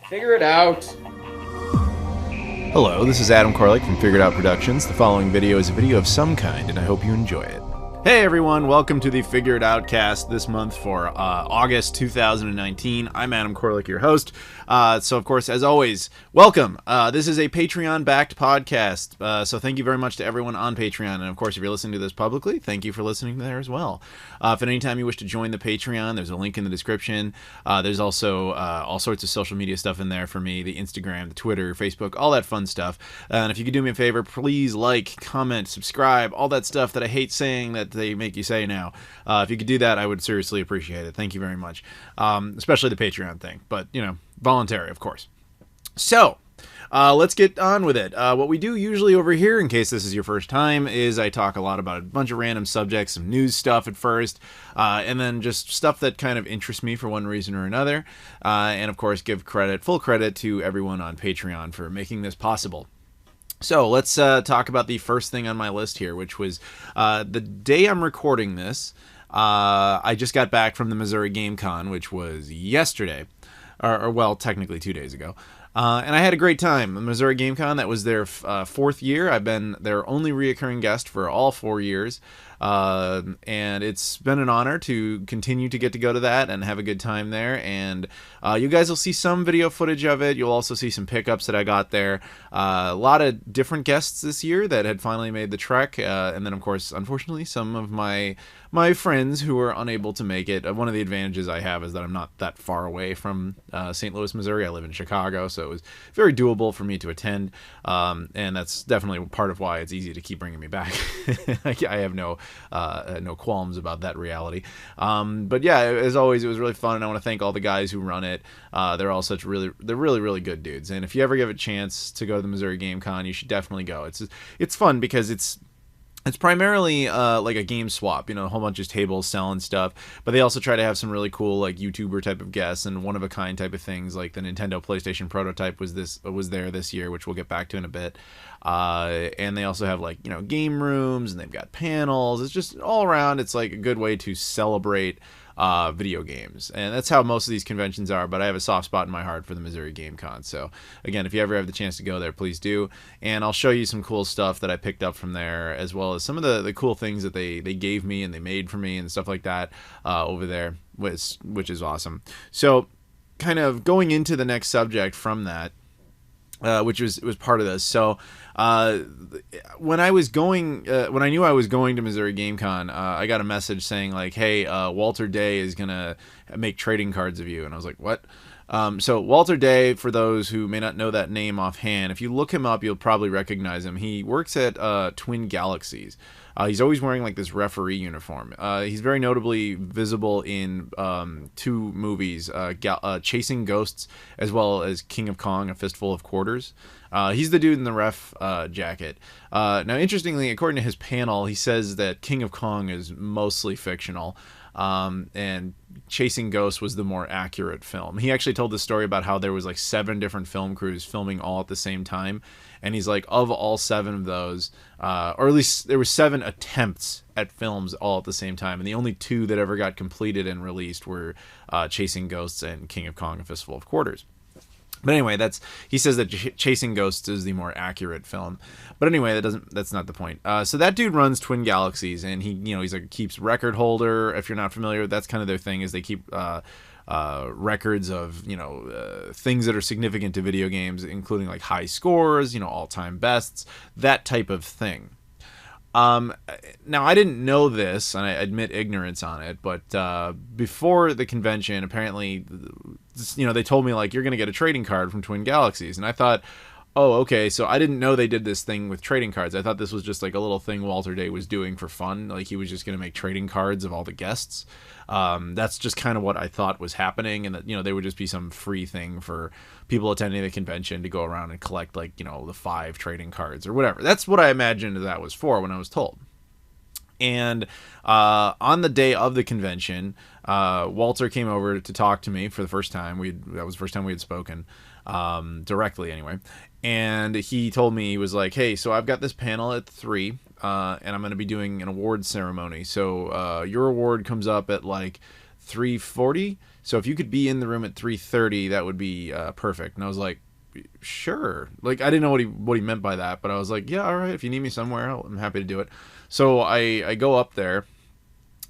Figure it out. Hello, this is Adam Koralik from Figured Out Productions. The following video is a video of some kind, and I hope you enjoy it. Hey everyone, welcome to the Figure It Outcast this month for August 2019. I'm Adam Koralik, your host. So of course, as always, welcome. This is a Patreon-backed podcast, so thank you very much to everyone on Patreon. And of course, if you're listening to this publicly, thank you for listening there as well. If at any time you wish to join the Patreon, there's a link in the description. There's also all sorts of social media stuff in there for me, the Instagram, the Twitter, Facebook, all that fun stuff. And if you could do me a favor, please like, comment, subscribe, all that stuff that I hate saying that they make you say now. If you could do that, I would seriously appreciate it. Thank you very much. Especially the Patreon thing, but you know, voluntary, of course. So, let's get on with it. What we do usually over here, in case this is your first time, is I talk a lot about a bunch of random subjects, some news stuff at first, and then just stuff that kind of interests me for one reason or another. And of course, give full credit to everyone on Patreon for making this possible. So let's talk about the first thing on my list here, which was the day I'm recording this. I just got back from the Missouri Game Con, which was yesterday, or well, technically 2 days ago. And I had a great time. The Missouri Game Con, that was their fourth year. I've been their only reoccurring guest for all 4 years. And it's been an honor to continue to get to go to that and have a good time there. And you guys will see some video footage of it. You'll also see some pickups that I got there. A lot of different guests this year that had finally made the trek. And then, of course, unfortunately, some of my friends who were unable to make it. One of the advantages I have is that I'm not that far away from St. Louis, Missouri. I live in Chicago, so it was very doable for me to attend. And that's definitely part of why it's easy to keep bringing me back. I have no qualms about that reality. But yeah, as always, it was really fun, and I want to thank all the guys who run it. They're all they're really good dudes. And if you ever give a chance to go to the Missouri Game Con, you should definitely go. It's fun because it's primarily like a game swap, you know, a whole bunch of tables selling stuff, but they also try to have some really cool like YouTuber type of guests and one of a kind type of things, like the Nintendo PlayStation prototype was there this year, which we'll get back to in a bit. And they also have like, you know, game rooms, and they've got panels. It's just all around, it's like a good way to celebrate video games, and that's how most of these conventions are. But I have a soft spot in my heart for the Missouri Game Con, so again, if you ever have the chance to go there, please do. And I'll show you some cool stuff that I picked up from there, as well as some of the cool things that they gave me and they made for me and stuff like that over there, which is awesome. So kind of going into the next subject from that, which was part of this. So when I knew I was going to Missouri Game Con, I got a message saying like, hey, Walter Day is gonna make trading cards of you. And I was like, what? So Walter Day, for those who may not know that name offhand, if you look him up, you'll probably recognize him. He works at Twin Galaxies. He's always wearing like this referee uniform. He's very notably visible in two movies, Chasing Ghosts, as well as King of Kong, A Fistful of Quarters. He's the dude in the ref jacket. Now, interestingly, according to his panel, he says that King of Kong is mostly fictional. And Chasing Ghosts was the more accurate film. He actually told this story about how there was like 7 different film crews filming all at the same time. And he's like, of all 7 of those, or at least there were 7 attempts at films all at the same time. And the only 2 that ever got completed and released were Chasing Ghosts and King of Kong, A Fistful of Quarters. But anyway, he says that Chasing Ghosts is the more accurate film. But anyway, that's not the point. So that dude runs Twin Galaxies, and he's like keeps record holder. If you're not familiar, that's kind of their thing, is they keep records of things that are significant to video games, including like high scores, all-time bests, that type of thing. Now, I didn't know this, and I admit ignorance on it, but before the convention, apparently, they told me, like, you're going to get a trading card from Twin Galaxies, and I thought, oh, okay, so I didn't know they did this thing with trading cards. I thought this was just, like, a little thing Walter Day was doing for fun, like, he was just going to make trading cards of all the guests. That's just kind of what I thought was happening, and that, there would just be some free thing for people attending the convention to go around and collect, like, the 5 trading cards or whatever. That's what I imagined that was for when I was told. And on the day of the convention, Walter came over to talk to me for the first time. That was the first time we had spoken, directly anyway. And he told me, he was like, hey, so I've got this panel at 3, and I'm going to be doing an award ceremony. So your award comes up at like 3:40. So if you could be in the room at 3:30, that would be perfect. And I was like, sure. Like, I didn't know what he meant by that, but I was like, yeah, all right. If you need me somewhere, I'm happy to do it. So I go up there,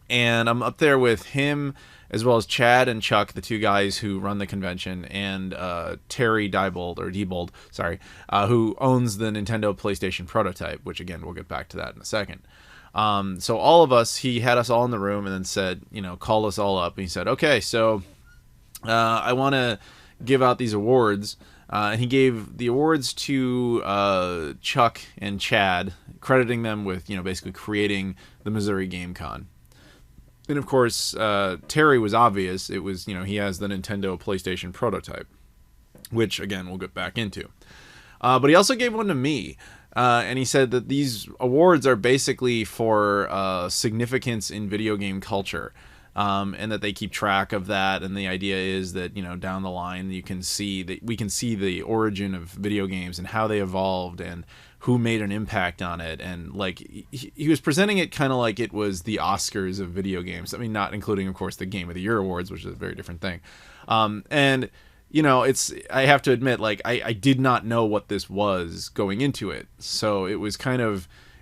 and I'm up there with him, as well as Chad and Chuck, the two guys who run the convention, and Terry Diebold, sorry, who owns the Nintendo PlayStation prototype, which, again, we'll get back to that in a second. So all of us, he had us all in the room and then said, called us all up. And he said, okay, so I want to give out these awards. And he gave the awards to Chuck and Chad, crediting them with, basically creating the Missouri Game Con. And of course, Terry was obvious. It was, he has the Nintendo PlayStation prototype, which, again, we'll get back into. But he also gave one to me. And he said that these awards are basically for significance in video game culture. And that they keep track of that, and the idea is that down the line we can see the origin of video games and how they evolved and who made an impact on it. And like he was presenting it kind of like it was the Oscars of video games. I mean, not including, of course, the Game of the Year awards, which is a very different thing. And I have to admit, like I did not know what this was going into it, so it was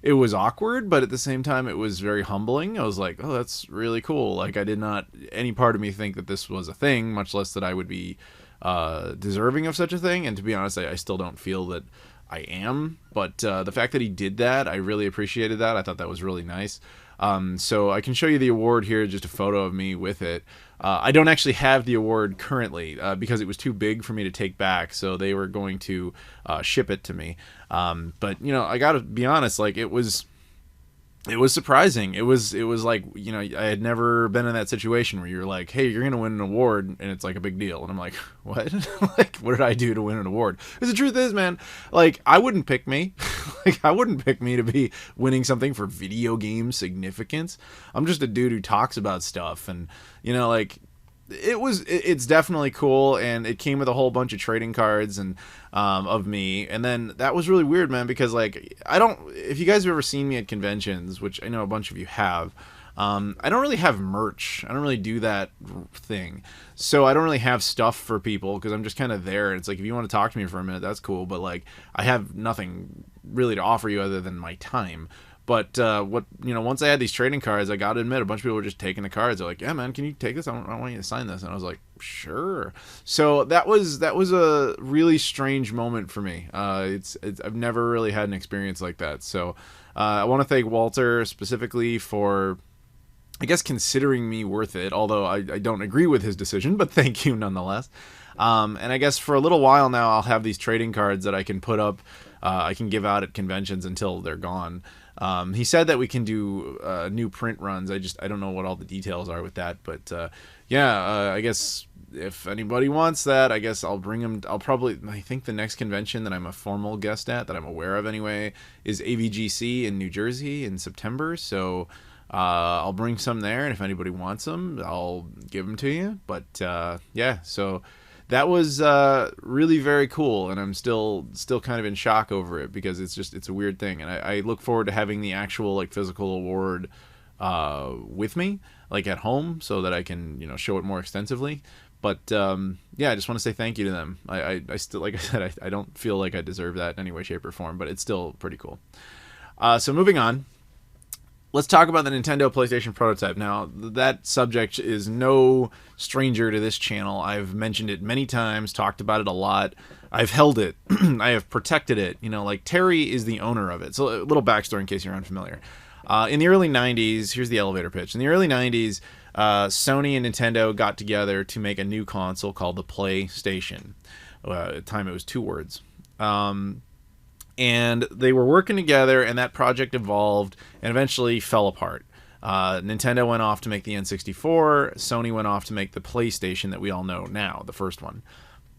it was awkward, but at the same time, it was very humbling. I was like, oh, that's really cool. Like, I did not, any part of me think that this was a thing, much less that I would be deserving of such a thing. And to be honest, I still don't feel that I am. But the fact that he did that, I really appreciated that. I thought that was really nice. So I can show you the award here, just a photo of me with it. I don't actually have the award currently because it was too big for me to take back, so they were going to ship it to me. But I gotta be honest, like it was surprising. It was like, I had never been in that situation where you're like, hey, you're gonna win an award, and it's like a big deal, and I'm like, what? Like, what did I do to win an award? Because the truth is, man, like I wouldn't pick me. Like, I wouldn't pick me to be winning something for video game significance. I'm just a dude who talks about stuff, and like it's definitely cool, and it came with a whole bunch of trading cards and of me. And then that was really weird, man, because like if you guys have ever seen me at conventions, which I know a bunch of you have, I don't really have merch. I don't really do that thing. So I don't really have stuff for people because I'm just kind of there. And it's like, if you want to talk to me for a minute, that's cool. But like, I have nothing really to offer you other than my time. But once I had these trading cards, I got to admit, a bunch of people were just taking the cards. They're like, yeah, man, can you take this? I want you to sign this. And I was like, sure. So that was a really strange moment for me. I've never really had an experience like that. So I want to thank Walter specifically for, I guess, considering me worth it, although I don't agree with his decision, but thank you nonetheless. And I guess for a little while now, I'll have these trading cards that I can put up, I can give out at conventions until they're gone. He said that we can do new print runs. I don't know what all the details are with that, but I guess if anybody wants that, I guess I'll bring them. I think the next convention that I'm a formal guest at, that I'm aware of anyway, is AVGC in New Jersey in September. So I'll bring some there, and if anybody wants them, I'll give them to you. But so that was really very cool, and I'm still kind of in shock over it because it's a weird thing, and I look forward to having the actual like physical award with me, like at home, so that I can show it more extensively. But I just want to say thank you to them. I still, like I said, I don't feel like I deserve that in any way, shape, or form, but it's still pretty cool. So moving on. Let's talk about the Nintendo PlayStation prototype. Now, that subject is no stranger to this channel. I've mentioned it many times, talked about it a lot. I've held it. I have protected it. Like Terry is the owner of it. So a little backstory in case you're unfamiliar. In the early 90s, here's the elevator pitch. In the early 90s, Sony and Nintendo got together to make a new console called the PlayStation. At the time, it was 2 words. And they were working together, and that project evolved and eventually fell apart. Nintendo went off to make the N64. Sony went off to make the PlayStation that we all know now, the first one.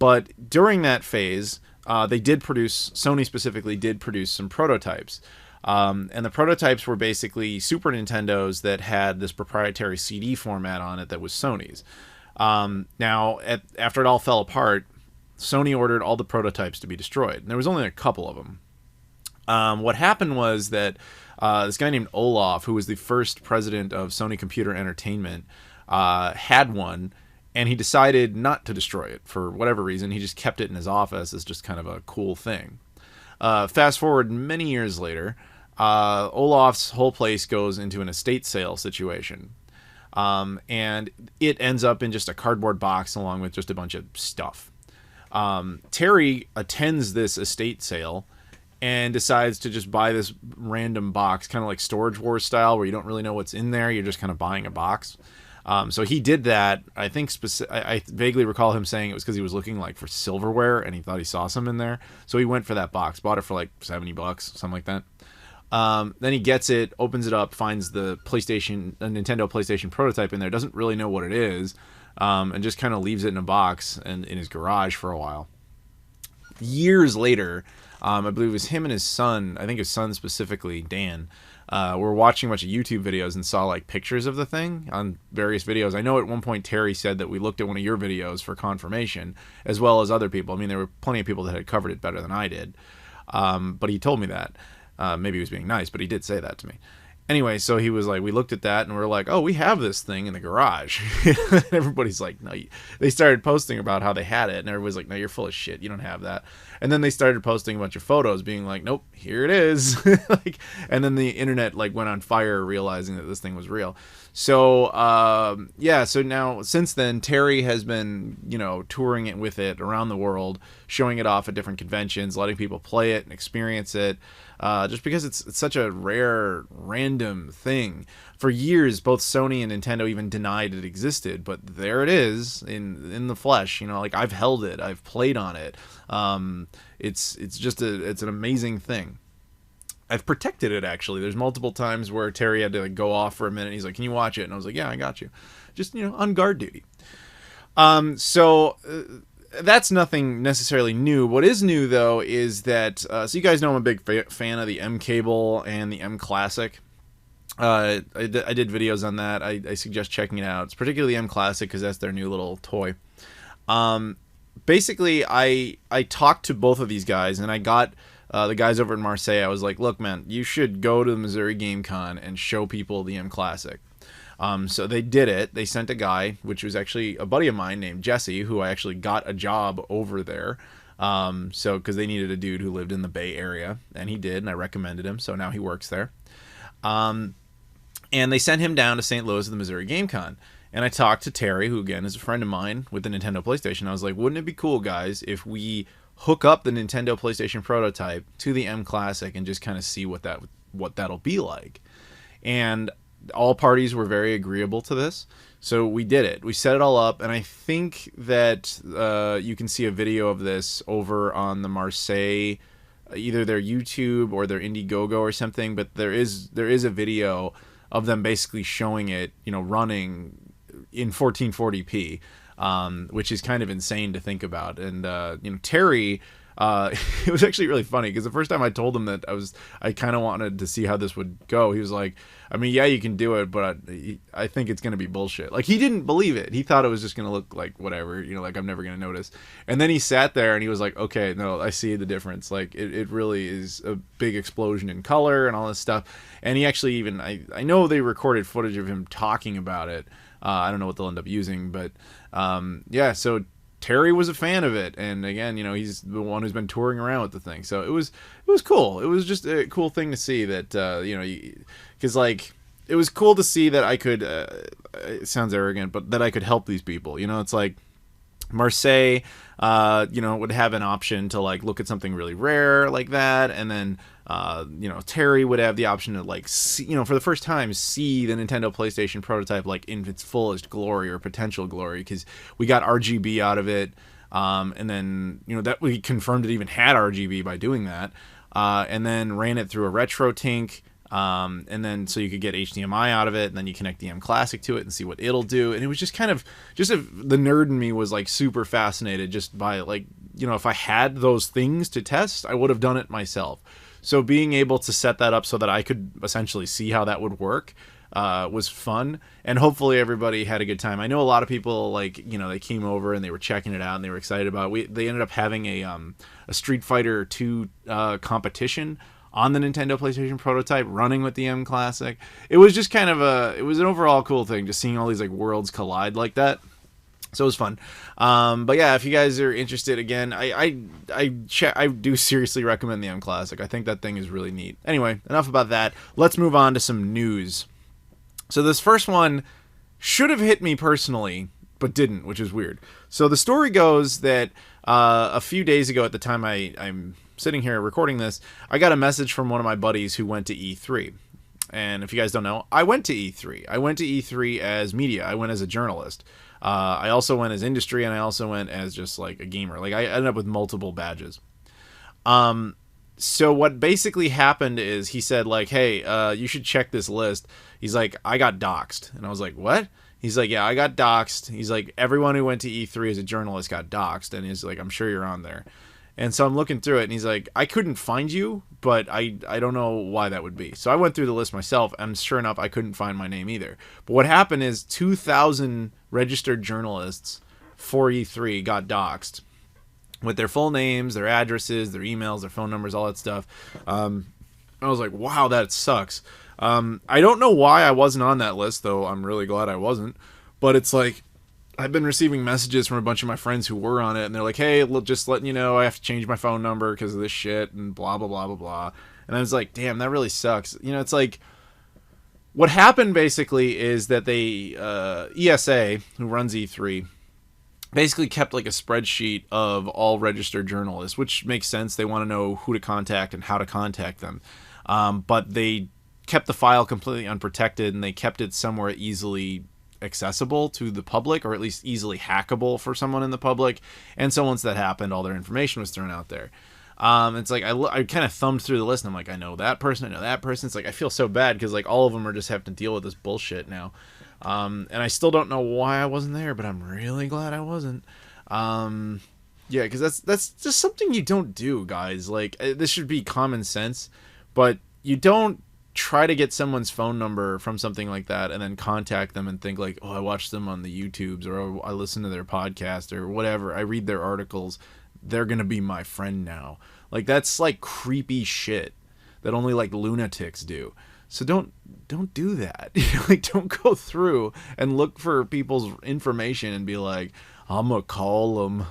But during that phase, Sony specifically did produce some prototypes. And the prototypes were basically Super Nintendos that had this proprietary CD format on it that was Sony's. Now, after it all fell apart, Sony ordered all the prototypes to be destroyed. And there was only a couple of them. What happened was that this guy named Olaf, who was the first president of Sony Computer Entertainment, had one, and he decided not to destroy it for whatever reason. He just kept it in his office as just kind of a cool thing. Fast forward many years later, Olaf's whole place goes into an estate sale situation. And it ends up in just a cardboard box along with just a bunch of stuff. Terry attends this estate sale and decides to just buy this random box, kind of like Storage Wars style, where you don't really know what's in there. You're just kind of buying a box. So he did that. I think I vaguely recall him saying it was because he was looking like for silverware and he thought he saw some in there. So he went for that box, bought it for like $70, something like that. Then he gets it, opens it up, finds the Nintendo PlayStation prototype in there, doesn't really know what it is, and just kind of leaves it in a box and in his garage for a while. Years later, I believe it was him and his son, I think his son specifically, Dan, were watching a bunch of YouTube videos and saw like pictures of the thing on various videos. I know at one point Terry said that we looked at one of your videos for confirmation, as well as other people. I mean, there were plenty of people that had covered it better than I did, but he told me that. Maybe he was being nice, but he did say that to me. Anyway, so he was like, we looked at that and we're like, oh, we have this thing in the garage. Everybody's like, no. They started posting about how they had it, and everybody's like, no, you're full of shit. You don't have that. And then they started posting a bunch of photos, being like, nope, here it is. And then the internet like went on fire, realizing that this thing was real. So so now since then, Terry has been touring it with it around the world, showing it off at different conventions, letting people play it and experience it. Just because it's such a rare, random thing. For years, both Sony and Nintendo even denied it existed, but there it is in the flesh. Like I've held it, I've played on it. It's just it's an amazing thing. I've protected it actually. There's multiple times where Terry had to like go off for a minute. He's like, "Can you watch it?" And I was like, "Yeah, I got you." Just on guard duty. That's nothing necessarily new. What is new, though, is that... so you guys know I'm a big fan of the mCable and the mClassic. I did videos on that. I suggest checking it out. It's particularly mClassic because that's their new little toy. Basically, I talked to both of these guys, and I got the guys over in Marseille. I was like, look, man, you should go to the Missouri Game Con and show people the mClassic. So they did it. They sent a guy, which was actually a buddy of mine named Jesse, who I actually got a job over there. Because they needed a dude who lived in the Bay Area, and he did, and I recommended him. So now he works there. And they sent him down to St. Louis to the Missouri Game Con. And I talked to Terry, who again is a friend of mine with the Nintendo PlayStation. I was like, wouldn't it be cool, guys, if we hook up the Nintendo PlayStation prototype to the mClassic and just kind of see what that'll be like? And all parties were very agreeable to this, so we did it. We set it all up, and I think that you can see a video of this over on the Marseille, either their YouTube or their Indiegogo or something. But there is a video of them basically showing it, running in 1440p, which is kind of insane to think about. And Terry. It was actually really funny because the first time I told him that I kind of wanted to see how this would go, he was like, I mean, yeah, you can do it, but I think it's going to be bullshit. Like, he didn't believe it. He thought it was just going to look like whatever, like I'm never going to notice. And then he sat there and he was like, okay, no, I see the difference. Like, it really is a big explosion in color and all this stuff. And he actually even, I know they recorded footage of him talking about it. I don't know what they'll end up using, but so Terry was a fan of it, and again, he's the one who's been touring around with the thing, so it was cool. It was just a cool thing to see that, because like it was cool to see that I could. It sounds arrogant, but that I could help these people. It's like Marseille, would have an option to like look at something really rare like that, and then Terry would have the option to like see, for the first time see the Nintendo PlayStation prototype like in its fullest glory or potential glory, because we got RGB out of it, and then that we confirmed it even had RGB by doing that, and then ran it through a RetroTink. And then so you could get HDMI out of it, and then you connect the mClassic to it and see what it'll do. And it was just kind of the nerd in me was like super fascinated just by like, if I had those things to test, I would have done it myself. So being able to set that up so that I could essentially see how that would work was fun, and hopefully everybody had a good time. I know a lot of people like they came over and they were checking it out and they were excited about it. They ended up having a Street Fighter 2 competition on the Nintendo PlayStation prototype running with the mClassic. It was just kind of it was an overall cool thing, just seeing all these like worlds collide like that. So it was fun. But yeah, if you guys are interested, again, I do seriously recommend the mClassic. I think that thing is really neat. Anyway, enough about that. Let's move on to some news. So this first one should have hit me personally, but didn't, which is weird. So the story goes that a few days ago, at the time I'm sitting here recording this, I got a message from one of my buddies who went to E3. And if you guys don't know, I went to E3. I went to E3 as media. I went as a journalist. I also went as industry, and I also went as just like a gamer. Like I ended up with multiple badges. So what basically happened is he said like, hey, you should check this list. He's like, I got doxxed. And I was like, what? He's like, yeah, I got doxxed. He's like, everyone who went to E3 as a journalist got doxxed. And he's like, I'm sure you're on there. And so I'm looking through it, and he's like, I couldn't find you, but I don't know why that would be. So I went through the list myself, and sure enough, I couldn't find my name either. But what happened is 2,000 registered journalists for E3 got doxxed with their full names, their addresses, their emails, their phone numbers, all that stuff. I was like, wow, that sucks. I don't know why I wasn't on that list, though I'm really glad I wasn't. But it's like, I've been receiving messages from a bunch of my friends who were on it, and they're like, hey, just letting you know, I have to change my phone number because of this shit, and blah, blah, blah, blah, blah. And I was like, damn, that really sucks. You know, it's like, what happened basically is that they, ESA, who runs E3, basically kept like a spreadsheet of all registered journalists, which makes sense. They want to know who to contact and how to contact them. But they kept the file completely unprotected, and they kept it somewhere easily accessible to the public, or at least easily hackable for someone in the public. And so once that happened, all their information was thrown out there. It's like I kind of thumbed through the list, and I'm like, I know that person, I know that person. It's like I feel so bad because like all of them are just having to deal with this bullshit now. And I still don't know why I wasn't there, but I'm really glad I wasn't. Yeah, because that's just something you don't do, guys. Like, this should be common sense, but you don't try to get someone's phone number from something like that and then contact them and think like, oh, I watched them on the YouTubes, or I listen to their podcast, or whatever, I read their articles, they're gonna be my friend now. Like, that's like creepy shit that only like lunatics do. So don't do that. Like, don't go through and look for people's information and be like, I'm gonna call them,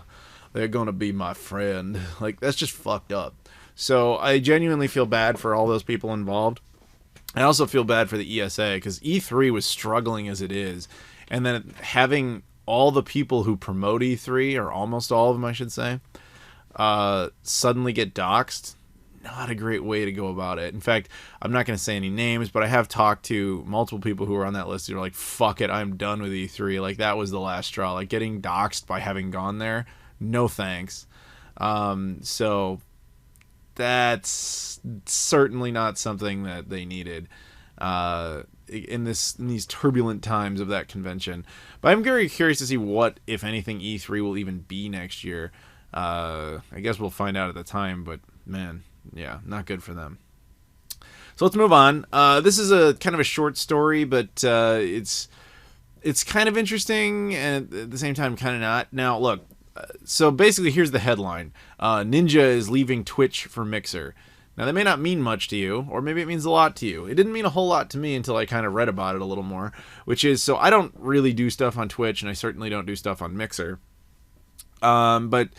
they're gonna be my friend. Like, that's just fucked up. So I genuinely feel bad for all those people involved. I also feel bad for the ESA, because E3 was struggling as it is, and then having all the people who promote E3, or almost all of them, I should say, suddenly get doxxed. Not a great way to go about it. In fact, I'm not going to say any names, but I have talked to multiple people who are on that list who are like, fuck it, I'm done with E3. Like, that was the last straw. Like, getting doxxed by having gone there, no thanks. So that's certainly not something that they needed in these turbulent times of that convention. But I'm very curious to see what, if anything, E3 will even be next year. I guess we'll find out at the time, but man, yeah, not good for them. So let's move on. This is a kind of a short story, but it's kind of interesting, and at the same time kind of not. Now, look, so basically here's the headline. Ninja is leaving Twitch for Mixer. Now, that may not mean much to you, or maybe it means a lot to you. It didn't mean a whole lot to me until I kind of read about it a little more, which is, so I don't really do stuff on Twitch, and I certainly don't do stuff on Mixer. But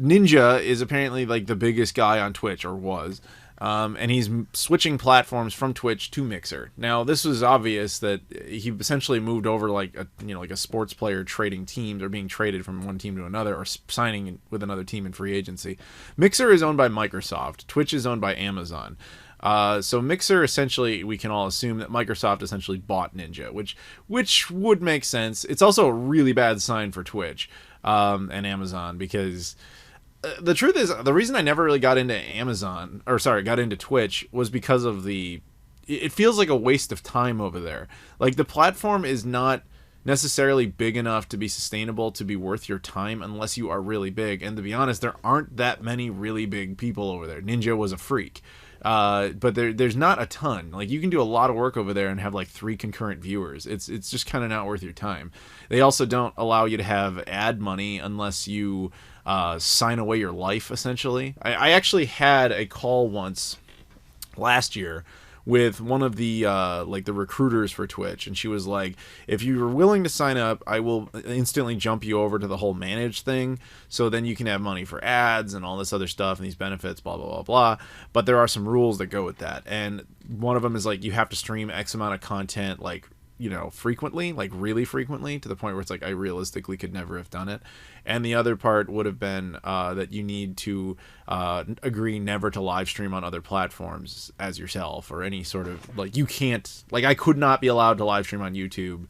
Ninja is apparently like the biggest guy on Twitch, or was. And he's switching platforms from Twitch to Mixer. Now, this was obvious that he essentially moved over like a sports player trading teams, or being traded from one team to another, or signing with another team in free agency. Mixer is owned by Microsoft. Twitch is owned by Amazon. So Mixer, essentially, we can all assume that Microsoft essentially bought Ninja, which would make sense. It's also a really bad sign for Twitch and Amazon, because the truth is, the reason I never really got into Twitch was because of it feels like a waste of time over there. Like, the platform is not necessarily big enough to be sustainable, to be worth your time, unless you are really big. And to be honest, there aren't that many really big people over there. Ninja was a freak. But there's not a ton. Like, you can do a lot of work over there and have like 3 concurrent viewers. It's just kind of not worth your time. They also don't allow you to have ad money unless you sign away your life, essentially. I actually had a call once last year with one of the like the recruiters for Twitch, and she was like, if you're willing to sign up, I will instantly jump you over to the whole manage thing, so then you can have money for ads and all this other stuff and these benefits, blah blah blah blah. But there are some rules that go with that, and one of them is like you have to stream X amount of content, like, you know, frequently, like really frequently, to the point where it's like I realistically could never have done it. And the other part would have been that you need to agree never to live stream on other platforms as yourself, or any sort of, like, you can't, like, I could not be allowed to live stream on YouTube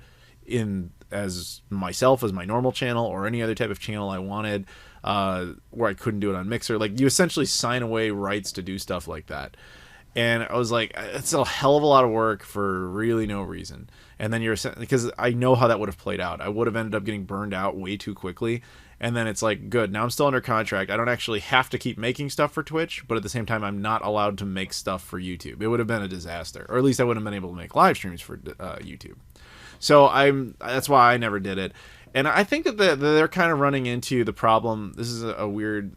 in as myself, as my normal channel, or any other type of channel I wanted, where I couldn't do it on Mixer. Like, you essentially sign away rights to do stuff like that. And I was like, it's a hell of a lot of work for really no reason. And then because I know how that would have played out. I would have ended up getting burned out way too quickly. And then it's like, good, now I'm still under contract. I don't actually have to keep making stuff for Twitch, but at the same time, I'm not allowed to make stuff for YouTube. It would have been a disaster. Or at least I wouldn't have been able to make live streams for YouTube. So that's why I never did it. And I think that they're kind of running into the problem. This is a weird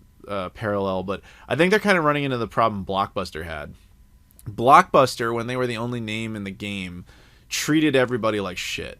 parallel, but I think they're kind of running into the problem Blockbuster had. Blockbuster, when they were the only name in the game, treated everybody like shit.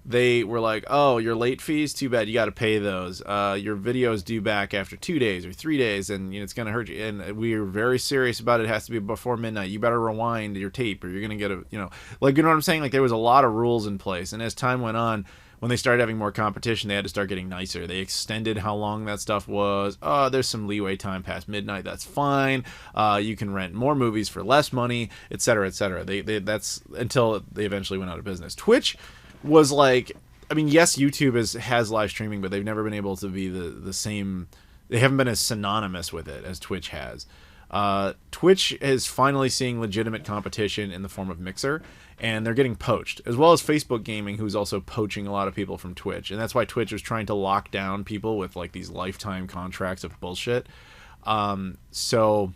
They were like, oh, your late fees, too bad, you got to pay those. Your videos due back after 2 days or 3 days, and you know, it's going to hurt you. And we are very serious about it. It has to be before midnight. You better rewind your tape, or you're going to get a, you know, like, you know what I'm saying? Like, there was a lot of rules in place. And as time went on, when they started having more competition, they had to start getting nicer. They extended how long that stuff was. Oh, there's some leeway time past midnight. That's fine. You can rent more movies for less money, etc., etc. That's until they eventually went out of business. Twitch was like, I mean, yes, YouTube has live streaming, but they've never been able to be the same. They haven't been as synonymous with it as Twitch has. Twitch is finally seeing legitimate competition in the form of Mixer, and they're getting poached, as well as Facebook Gaming, who's also poaching a lot of people from Twitch. And that's why Twitch is trying to lock down people with like these lifetime contracts of bullshit. So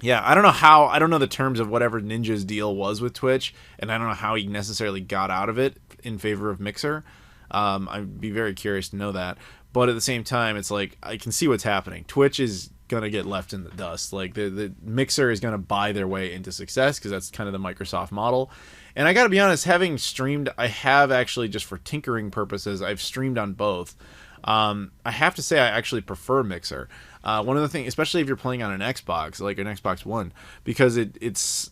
yeah, I don't know the terms of whatever Ninja's deal was with Twitch, and I don't know how he necessarily got out of it in favor of Mixer. I'd be very curious to know that. But at the same time, it's like, I can see what's happening. Twitch is gonna get left in the dust. Like, the Mixer is gonna buy their way into success, because that's kind of the Microsoft model. And I gotta be honest, having streamed, I have actually, just for tinkering purposes, I've streamed on both. I have to say I actually prefer Mixer. One of the things, especially if you're playing on an Xbox, like an Xbox One, because it's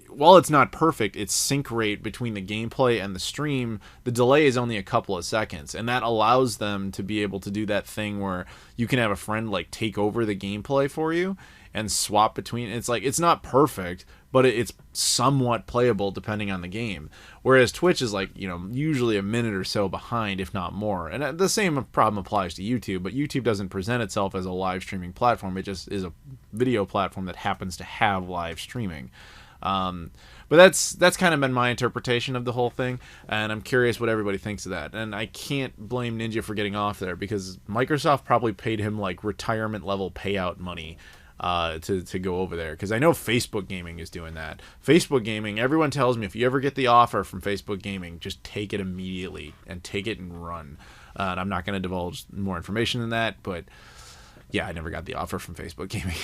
while it's not perfect, its sync rate between the gameplay and the stream, the delay is only a couple of seconds, and that allows them to be able to do that thing where you can have a friend like take over the gameplay for you and swap between. It's like, it's not perfect, but it's somewhat playable depending on the game. Whereas Twitch is like, you know, usually a minute or so behind, if not more. And the same problem applies to YouTube, but YouTube doesn't present itself as a live streaming platform. It just is a video platform that happens to have live streaming. But that's kind of been my interpretation of the whole thing, and I'm curious what everybody thinks of that. And I can't blame Ninja for getting off there, because Microsoft probably paid him like retirement level payout money to go over there, because I know Facebook Gaming is doing that. Facebook Gaming, everyone tells me, if you ever get the offer from Facebook Gaming, just take it immediately and take it and run. And I'm not going to divulge more information than that, but yeah, I never got the offer from Facebook Gaming.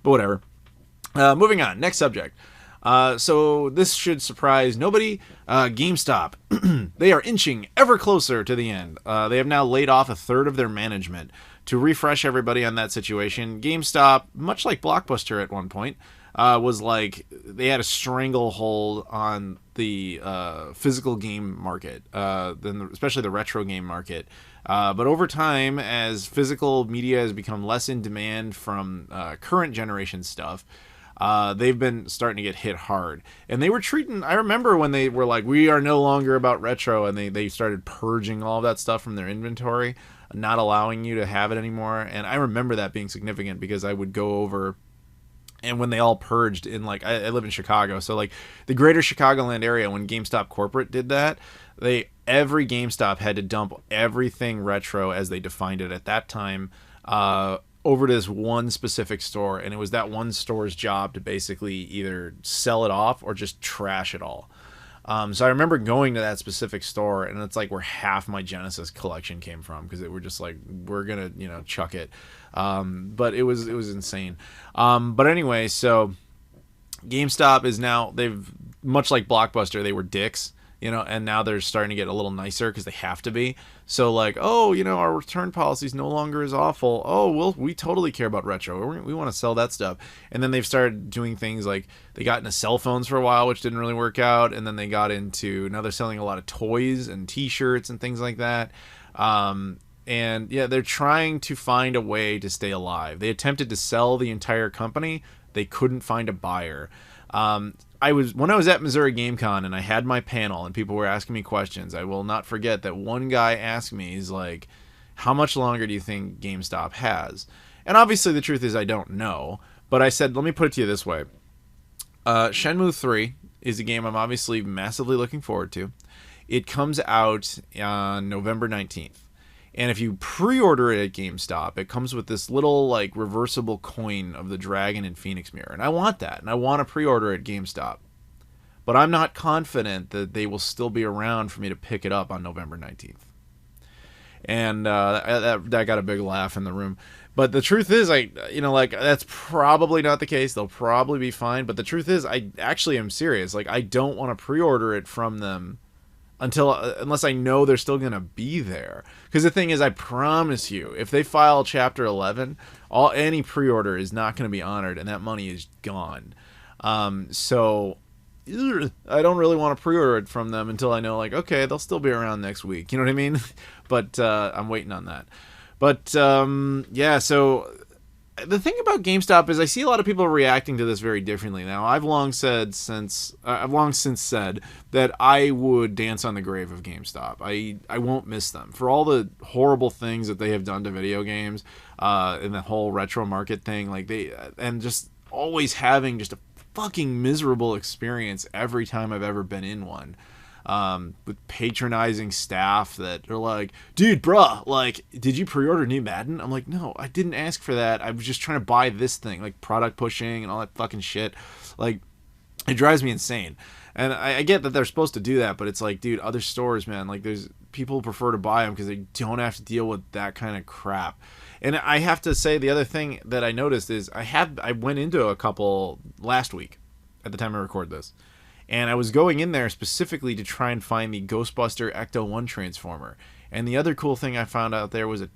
But whatever. Moving on, next subject. So this should surprise nobody. GameStop, they are inching ever closer to the end. They have now laid off a third of their management. To refresh everybody on that situation, GameStop, much like Blockbuster at one point, was like, they had a stranglehold on the physical game market, especially the retro game market. But over time, as physical media has become less in demand from current generation stuff, they've been starting to get hit hard. And they were I remember when they were like, we are no longer about retro, and they started purging all of that stuff from their inventory, not allowing you to have it anymore. And I remember that being significant, because I would go over, and when they all purged in, like, I live in Chicago, so like the greater Chicagoland area, when GameStop corporate did that, every GameStop had to dump everything retro as they defined it at that time, over to this one specific store, and it was that one store's job to basically either sell it off or just trash it all. So I remember going to that specific store, and it's like where half my Genesis collection came from, because they were just like, we're gonna, you know, chuck it. But it was insane. But anyway, so GameStop is now, they've, much like Blockbuster, they were dicks, you know, and now they're starting to get a little nicer because they have to be. So like, oh, you know, our return policy is no longer as awful. Oh, well, we totally care about retro. We want to sell that stuff. And then they've started doing things like they got into cell phones for a while, which didn't really work out. And then they got into, now they're selling a lot of toys and t-shirts and things like that. And yeah, they're trying to find a way to stay alive. They attempted to sell the entire company. They couldn't find a buyer. When I was at Missouri GameCon and I had my panel and people were asking me questions, I will not forget that one guy asked me, he's like, how much longer do you think GameStop has? And obviously the truth is I don't know, but I said, let me put it to you this way. Shenmue 3 is a game I'm obviously massively looking forward to. It comes out on November 19th. And if you pre-order it at GameStop, it comes with this little like reversible coin of the dragon and phoenix mirror. And I want that. And I want to pre-order at GameStop. But I'm not confident that they will still be around for me to pick it up on November 19th. And that got a big laugh in the room. But the truth is, that's probably not the case. They'll probably be fine. But the truth is, I actually am serious. Like, I don't want to pre-order it from them unless I know they're still going to be there. Because the thing is, I promise you, if they file Chapter 11, any pre-order is not going to be honored, and that money is gone. So I don't really want to pre-order it from them until I know, like, okay, they'll still be around next week. You know what I mean? But I'm waiting on that. But yeah, so the thing about GameStop is I see a lot of people reacting to this very differently. Now, I've long since said that I would dance on the grave of GameStop. I won't miss them for all the horrible things that they have done to video games, and the whole retro market thing. And just always having just a fucking miserable experience every time I've ever been in one. With patronizing staff that are like, dude, bruh, like, did you pre-order new Madden? I'm like, no, I didn't ask for that. I was just trying to buy this thing, like product pushing and all that fucking shit. Like, it drives me insane. And I get that they're supposed to do that, but it's like, dude, other stores, man, like, there's people who prefer to buy them because they don't have to deal with that kind of crap. And I have to say, the other thing that I noticed is I went into a couple last week at the time I record this. And I was going in there specifically to try and find the Ghostbuster Ecto-1 Transformer. And the other cool thing I found out there was a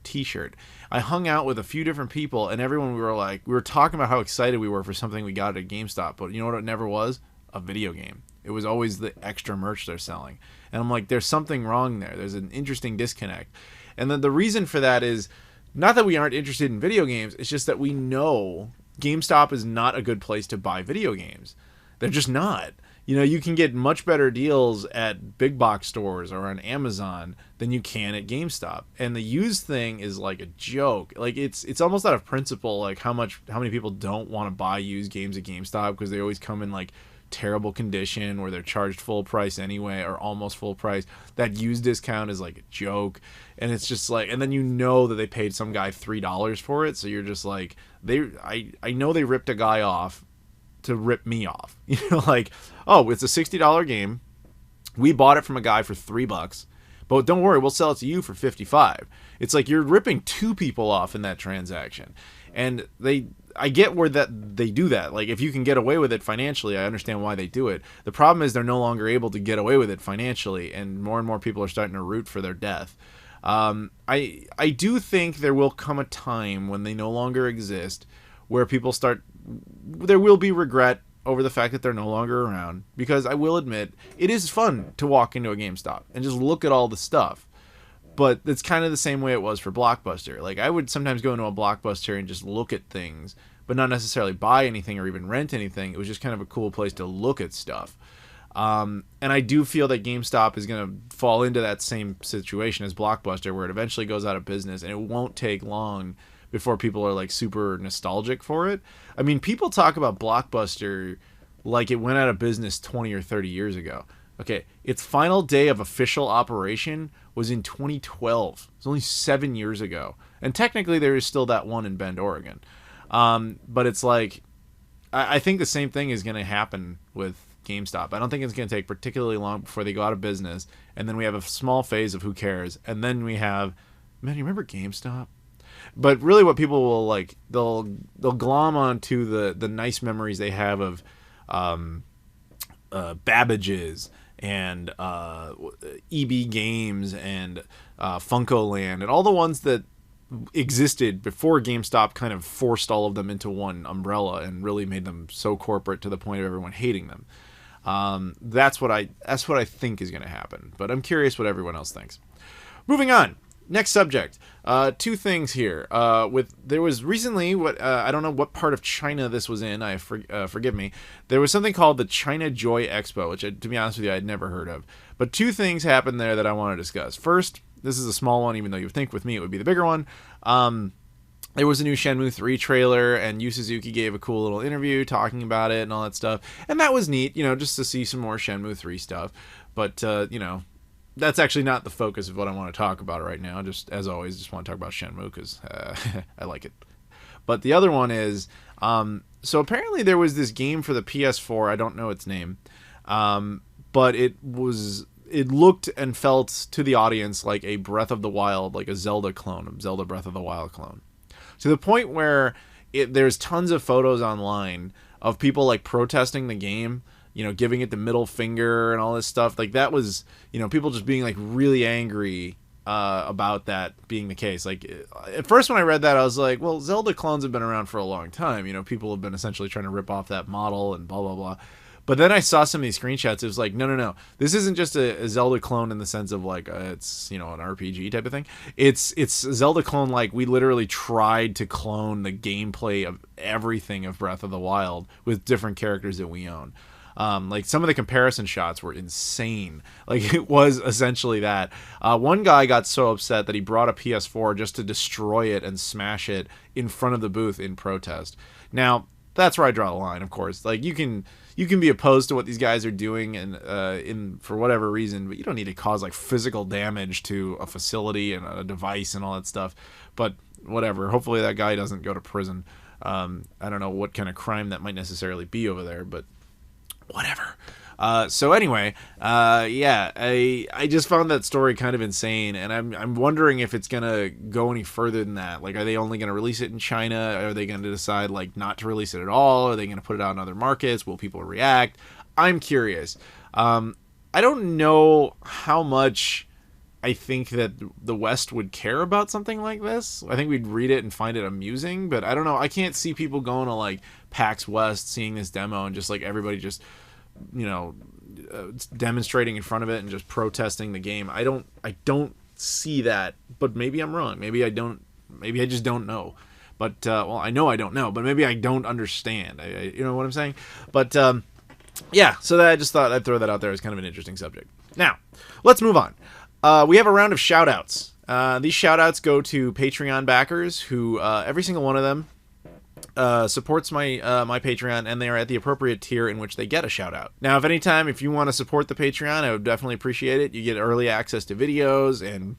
t-shirt. I hung out with a few different people, and everyone we were talking about how excited we were for something we got at GameStop. But you know what it never was? A video game. It was always the extra merch they're selling. And I'm like, there's something wrong there. There's an interesting disconnect. And then the reason for that is not that we aren't interested in video games. It's just that we know GameStop is not a good place to buy video games. They're just not. You know, you can get much better deals at big box stores or on Amazon than you can at GameStop. And the used thing is like a joke. Like, it's almost out of principle, like how many people don't want to buy used games at GameStop because they always come in like terrible condition or they're charged full price anyway or almost full price. That used discount is like a joke. And it's just like, and then you know that they paid some guy $3 for it. So you're just like, I know they ripped a guy off to rip me off. You know, like, oh, it's a $60 game. We bought it from a guy for $3, but don't worry, we'll sell it to you for $55. It's like you're ripping two people off in that transaction. And I get where that they do that. Like, if you can get away with it financially, I understand why they do it. The problem is they're no longer able to get away with it financially, and more people are starting to root for their death. I do think there will come a time when they no longer exist where there will be regret over the fact that they're no longer around, because I will admit it is fun to walk into a GameStop and just look at all the stuff. But it's kind of the same way it was for Blockbuster. Like, I would sometimes go into a Blockbuster and just look at things, but not necessarily buy anything or even rent anything. It was just kind of a cool place to look at stuff. And I do feel that GameStop is going to fall into that same situation as Blockbuster, where it eventually goes out of business, and it won't take long before people are like super nostalgic for it. I mean, people talk about Blockbuster like it went out of business 20 or 30 years ago. Okay, its final day of official operation was in 2012. It's only 7 years ago. And technically there is still that one in Bend, Oregon. But it's like, I think the same thing is going to happen with GameStop. I don't think it's going to take particularly long before they go out of business. And then we have a small phase of who cares. And then we have, man, you remember GameStop? But really, what people will like, they'll glom onto the nice memories they have of Babbage's and EB Games and Funko-Land and all the ones that existed before GameStop kind of forced all of them into one umbrella and really made them so corporate to the point of everyone hating them. That's what I think is going to happen. But I'm curious what everyone else thinks. Moving on. Next subject. Two things here. There was recently what I don't know what part of China this was in. Forgive me. There was something called the China Joy Expo, which, to be honest with you, I'd never heard of. But two things happened there that I want to discuss. First, this is a small one, even though you would think with me it would be the bigger one. There was a new Shenmue 3 trailer, and Yu Suzuki gave a cool little interview talking about it and all that stuff. And that was neat, just to see some more Shenmue 3 stuff. But, that's actually not the focus of what I want to talk about right now. Just, as always, just want to talk about Shenmue because I like it. But the other one is, so apparently there was this game for the PS4. I don't know its name. But it looked and felt to the audience like a Breath of the Wild, like a Zelda clone, a Zelda Breath of the Wild clone. To the point where there's tons of photos online of people like protesting the game, giving it the middle finger and all this stuff. Like that was, people just being like really angry about that being the case. Like at first when I read that, I was like, well, Zelda clones have been around for a long time. People have been essentially trying to rip off that model and blah, blah, blah. But then I saw some of these screenshots. It was like, no. This isn't just a Zelda clone in the sense of like it's an RPG type of thing. It's a Zelda clone like we literally tried to clone the gameplay of everything of Breath of the Wild with different characters that we own. Like some of the comparison shots were insane. Like it was essentially that. One guy got so upset that he brought a PS4 just to destroy it and smash it in front of the booth in protest. Now that's where I draw the line. Of course, like you can be opposed to what these guys are doing and for whatever reason, but you don't need to cause like physical damage to a facility and a device and all that stuff. But whatever. Hopefully that guy doesn't go to prison. I don't know what kind of crime that might necessarily be over there, but whatever. So anyway, I just found that story kind of insane, and I'm wondering if it's gonna go any further than that. Like, are they only gonna release it in China? Are they gonna decide like not to release it at all? Are they gonna put it out in other markets? Will people react? I'm curious. I don't know how much I think that the West would care about something like this. I think we'd read it and find it amusing, but I don't know. I can't see people going to like PAX West, seeing this demo, and just like everybody just, demonstrating in front of it and just protesting the game. I don't see that, but maybe I'm wrong. Maybe I just don't know. But, well, I know I don't know, but maybe I don't understand. You know what I'm saying? But, yeah, so that I just thought I'd throw that out there as kind of an interesting subject. Now, let's move on. We have a round of shout-outs. These shout-outs go to Patreon backers who, every single one of them, supports my Patreon, and they are at the appropriate tier in which they get a shout-out. Now, if you want to support the Patreon, I would definitely appreciate it. You get early access to videos and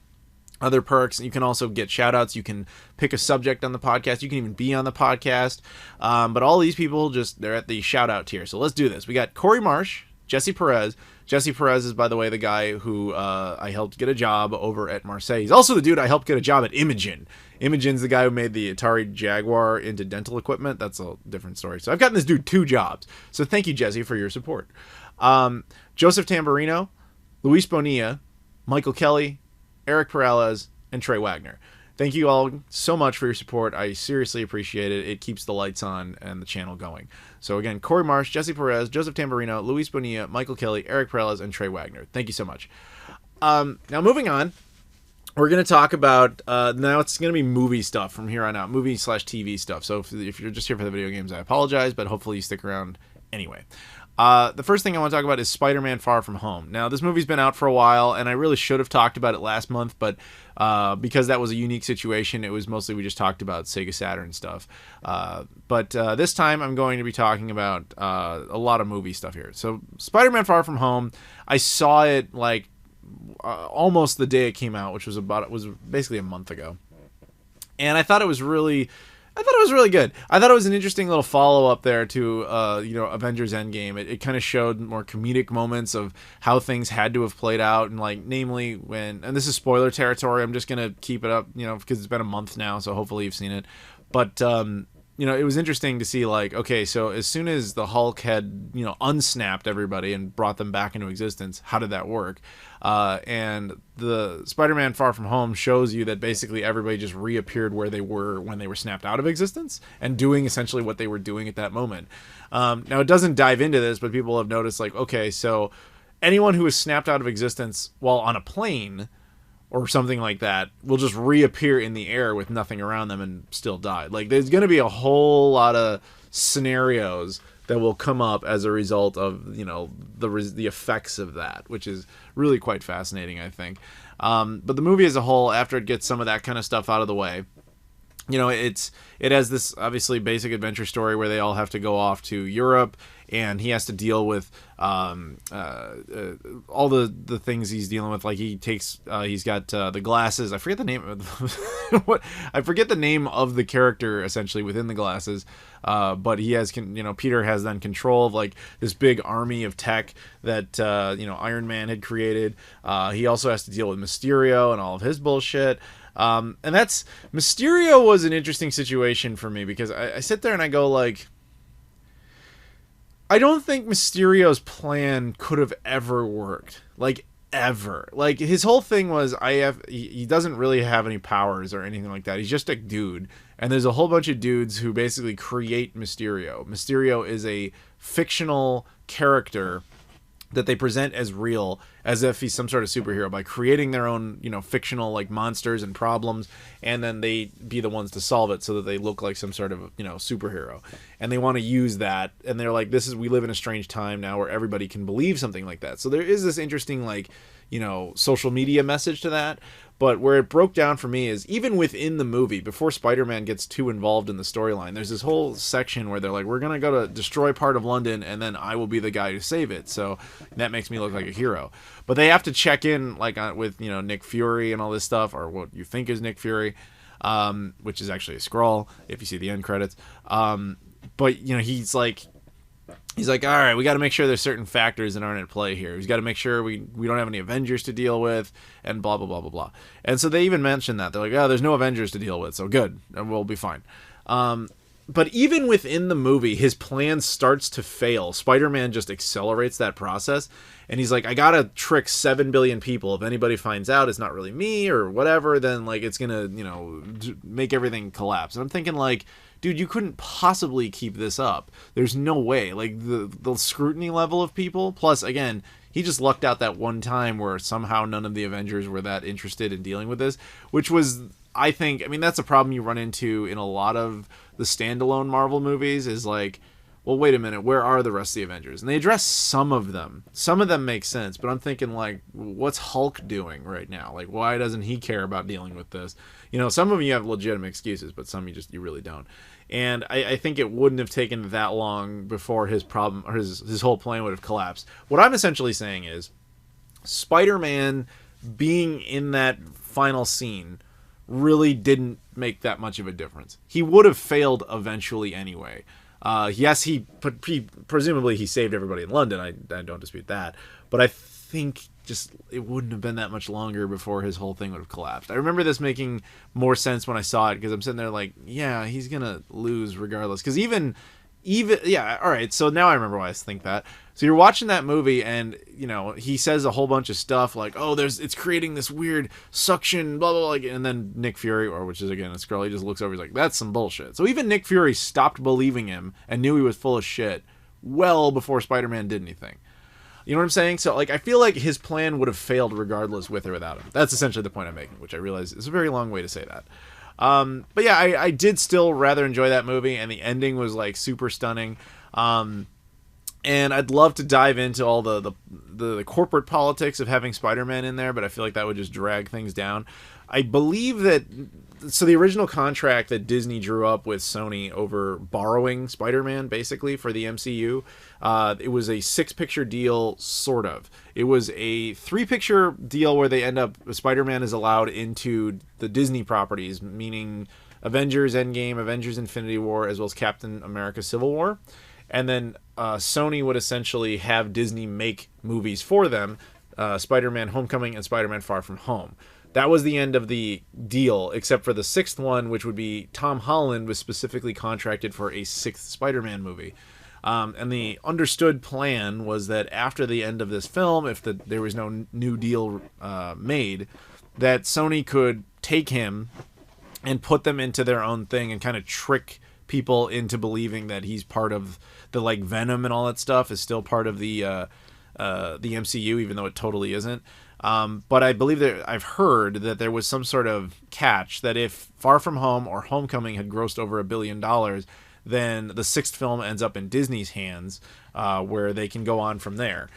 other perks. You can also get shout-outs. You can pick a subject on the podcast. You can even be on the podcast. But all these people, they're at the shout-out tier. So let's do this. We got Corey Marsh, Jesse Perez. Jesse Perez is, by the way, the guy who I helped get a job over at Marseille. He's also the dude I helped get a job at Imogen. Imogen's the guy who made the Atari Jaguar into dental equipment. That's a different story. So I've gotten this dude 2 jobs. So thank you, Jesse, for your support. Joseph Tamburino, Luis Bonilla, Michael Kelly, Eric Peralez, and Trey Wagner. Thank you all so much for your support. I seriously appreciate it. It keeps the lights on and the channel going. So again, Corey Marsh, Jesse Perez, Joseph Tamburino, Luis Bonilla, Michael Kelly, Eric Peralez, and Trey Wagner. Thank you so much. Now moving on, we're going to talk about, now it's going to be movie stuff from here on out, movie/TV stuff. So if you're just here for the video games, I apologize, but hopefully you stick around anyway. The first thing I want to talk about is Spider-Man Far From Home. Now, this movie's been out for a while, and I really should have talked about it last month, but because that was a unique situation, it was mostly we just talked about Sega Saturn stuff. But this time, I'm going to be talking about a lot of movie stuff here. So, Spider-Man Far From Home, I saw it like almost the day it came out, which was basically a month ago. And I thought it was really I thought it was really good. I thought it was an interesting little follow-up there to, Avengers Endgame. It kind of showed more comedic moments of how things had to have played out, and, like, namely when, and this is spoiler territory, I'm just going to keep it up, because it's been a month now, so hopefully you've seen it. But, it was interesting to see, like, okay, so as soon as the Hulk had, unsnapped everybody and brought them back into existence, how did that work? And the Spider-Man Far From Home shows you that basically everybody just reappeared where they were when they were snapped out of existence and doing essentially what they were doing at that moment. Now, it doesn't dive into this, but people have noticed, like, okay, so anyone who is snapped out of existence while on a plane or something like that will just reappear in the air with nothing around them and still die. Like, there's going to be a whole lot of scenarios that will come up as a result of, the effects of that, which is really quite fascinating, I think. But the movie as a whole, after it gets some of that kind of stuff out of the way, it has this obviously basic adventure story where they all have to go off to Europe, and he has to deal with all the things he's dealing with. Like, he's got the glasses. I forget the name of I forget the name of the character essentially within the glasses. But he has, Peter has then control of, like, this big army of tech that Iron Man had created. He also has to deal with Mysterio and all of his bullshit. And Mysterio was an interesting situation for me, because I sit there and I go, like, I don't think Mysterio's plan could have ever worked. Like, ever. Like, his whole thing was, he doesn't really have any powers or anything like that. He's just a dude. And there's a whole bunch of dudes who basically create Mysterio. Mysterio is a fictional character that they present as real, as if he's some sort of superhero, by creating their own, fictional, like, monsters and problems, and then they be the ones to solve it so that they look like some sort of, superhero. And they want to use that, and they're like, we live in a strange time now where everybody can believe something like that. So there is this interesting, like, social media message to that. But where it broke down for me is, even within the movie, before Spider-Man gets too involved in the storyline, there's this whole section where they're like, we're going to go to destroy part of London, and then I will be the guy to save it. So that makes me look like a hero. But they have to check in, like, with, Nick Fury and all this stuff, or what you think is Nick Fury, which is actually a Skrull, if you see the end credits. But, he's like, all right, we got to make sure there's certain factors that aren't at play here. We've got to make sure we don't have any Avengers to deal with, and blah, blah, blah, blah, blah. And so they even mentioned that. They're like, there's no Avengers to deal with, so good, and we'll be fine. But even within the movie, his plan starts to fail. Spider-Man just accelerates that process, and he's like, I got to trick 7 billion people. If anybody finds out it's not really me or whatever, then, like, it's going to, make everything collapse. And I'm thinking, like, dude, you couldn't possibly keep this up. There's no way. Like, the scrutiny level of people. Plus, again, he just lucked out that one time where somehow none of the Avengers were that interested in dealing with this, which was, I think, that's a problem you run into in a lot of the standalone Marvel movies, is like, well, wait a minute, where are the rest of the Avengers? And they address some of them. Some of them make sense, but I'm thinking, like, what's Hulk doing right now? Like, why doesn't he care about dealing with this? Some of them you have legitimate excuses, but some you really don't. And I think it wouldn't have taken that long before his problem, or his whole plan would have collapsed. What I'm essentially saying is, Spider-Man being in that final scene really didn't make that much of a difference. He would have failed eventually anyway. Yes, presumably he saved everybody in London. I don't dispute that. But I think just it wouldn't have been that much longer before his whole thing would have collapsed. I remember this making more sense when I saw it, because I'm sitting there like, yeah, he's going to lose regardless. Because even, yeah, all right, so now I remember why I think that. So you're watching that movie, and, he says a whole bunch of stuff like, oh, it's creating this weird suction, blah, blah, blah, and then Nick Fury, which is, again, a Skrull, he just looks over, he's like, that's some bullshit. So even Nick Fury stopped believing him and knew he was full of shit well before Spider-Man did anything. You know what I'm saying? So, like, I feel like his plan would have failed regardless, with or without him. That's essentially the point I'm making, which I realize is a very long way to say that. But yeah, I did still rather enjoy that movie, and the ending was, like, super stunning. And I'd love to dive into all the corporate politics of having Spider-Man in there, but I feel like that would just drag things down. I believe that... So the original contract that Disney drew up with Sony over borrowing Spider-Man, basically, for the MCU, it was a 6-picture deal, sort of. It was a 3-picture deal where they end up... Spider-Man is allowed into the Disney properties, meaning Avengers Endgame, Avengers Infinity War, as well as Captain America Civil War. And then Sony would essentially have Disney make movies for them, Spider-Man Homecoming and Spider-Man Far From Home. That was the end of the deal, except for the sixth one, which would be Tom Holland was specifically contracted for a sixth Spider-Man movie. And the understood plan was that after the end of this film, if there was no new deal made, that Sony could take him and put them into their own thing and kind of trick people into believing that he's part of the, like, Venom and all that stuff is still part of the MCU, even though it totally isn't. But I believe that I've heard that there was some sort of catch that if Far From Home or Homecoming had grossed over $1 billion, then the sixth film ends up in Disney's hands, where they can go on from there.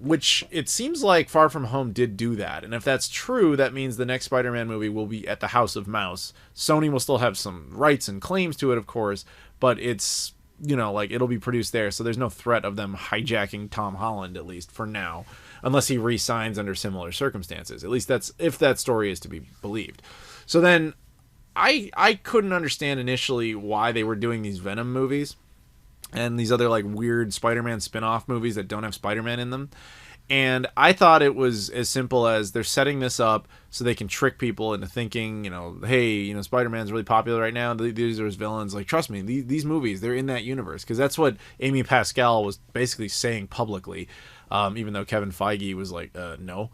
Which it seems like Far From Home did do that. And if that's true, that means the next Spider-Man movie will be at the House of Mouse. Sony will still have some rights and claims to it, of course, but it's, you know, like, it'll be produced there. So there's no threat of them hijacking Tom Holland, at least for now, unless he re-signs under similar circumstances. At least that's if that story is to be believed. So then I couldn't understand initially why they were doing these Venom movies and these other, like, weird Spider-Man spin-off movies that don't have Spider-Man in them. And I thought it was as simple as they're setting this up so they can trick people into thinking, you know, hey, you know, Spider-Man's really popular right now. These are his villains. Like, trust me, these movies, they're in that universe. Because that's what Amy Pascal was basically saying publicly, even though Kevin Feige was like, no.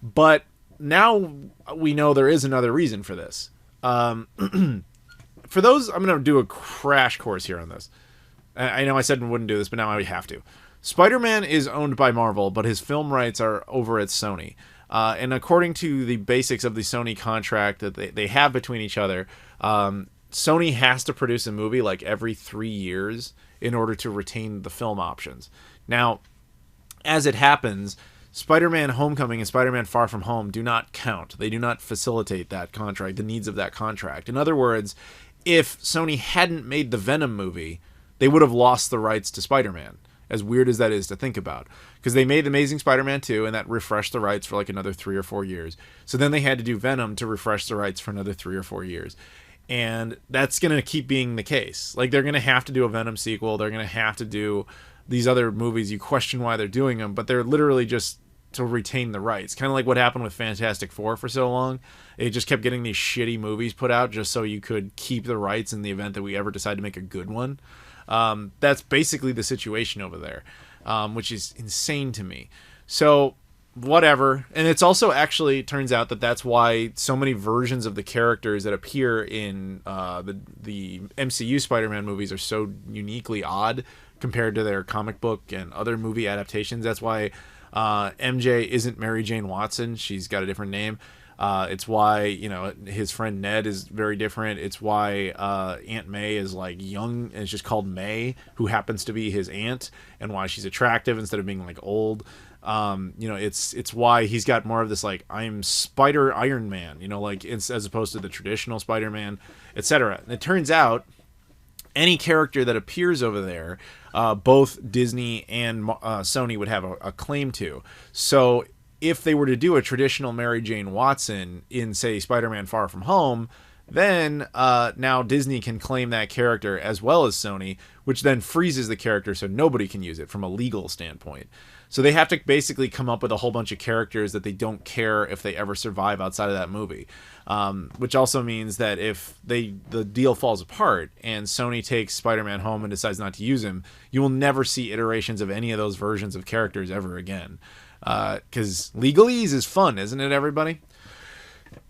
But now we know there is another reason for this. For those, I'm going to do a crash course here on this. I know I said I wouldn't do this, but now I have to. Spider-Man is owned by Marvel, but his film rights are over at Sony. And according to the basics of the Sony contract that they have between each other, Sony has to produce a movie like every 3 years in order to retain the film options. Now, as it happens, Spider-Man Homecoming and Spider-Man Far From Home do not count. They do not facilitate that contract, the needs of that contract. In other words, if Sony hadn't made the Venom movie, they would have lost the rights to Spider-Man. As weird as that is to think about. Because they made Amazing Spider-Man 2, and that refreshed the rights for like another 3 or 4 years. So then they had to do Venom to refresh the rights for another 3 or 4 years. And that's going to keep being the case. Like, they're going to have to do a Venom sequel. They're going to have to do these other movies. You question why they're doing them, but they're literally just to retain the rights. Kind of like what happened with Fantastic Four for so long. It just kept getting these shitty movies put out just so you could keep the rights in the event that we ever decide to make a good one. That's basically the situation over there, which is insane to me. So whatever. And it's also actually turns out that that's why so many versions of the characters that appear in the MCU Spider-Man movies are so uniquely odd compared to their comic book and other movie adaptations. That's why MJ isn't Mary Jane Watson. She's got a different name. It's why, you know, his friend Ned is very different. It's why Aunt May is like young and it's just called May, who happens to be his aunt, and why she's attractive instead of being like old. You know, it's why he's got more of this like I'm Spider Iron Man, you know, like it's as opposed to the traditional Spider-Man, etc. And it turns out any character that appears over there, both Disney and Sony would have a claim to. So if they were to do a traditional Mary Jane Watson in, say, Spider-Man Far From Home, then now Disney can claim that character as well as Sony, which then freezes the character so nobody can use it from a legal standpoint. So they have to basically come up with a whole bunch of characters that they don't care if they ever survive outside of that movie. Which also means that if the deal falls apart and Sony takes Spider-Man home and decides not to use him, you will never see iterations of any of those versions of characters ever again. Because legalese is fun, isn't it, everybody?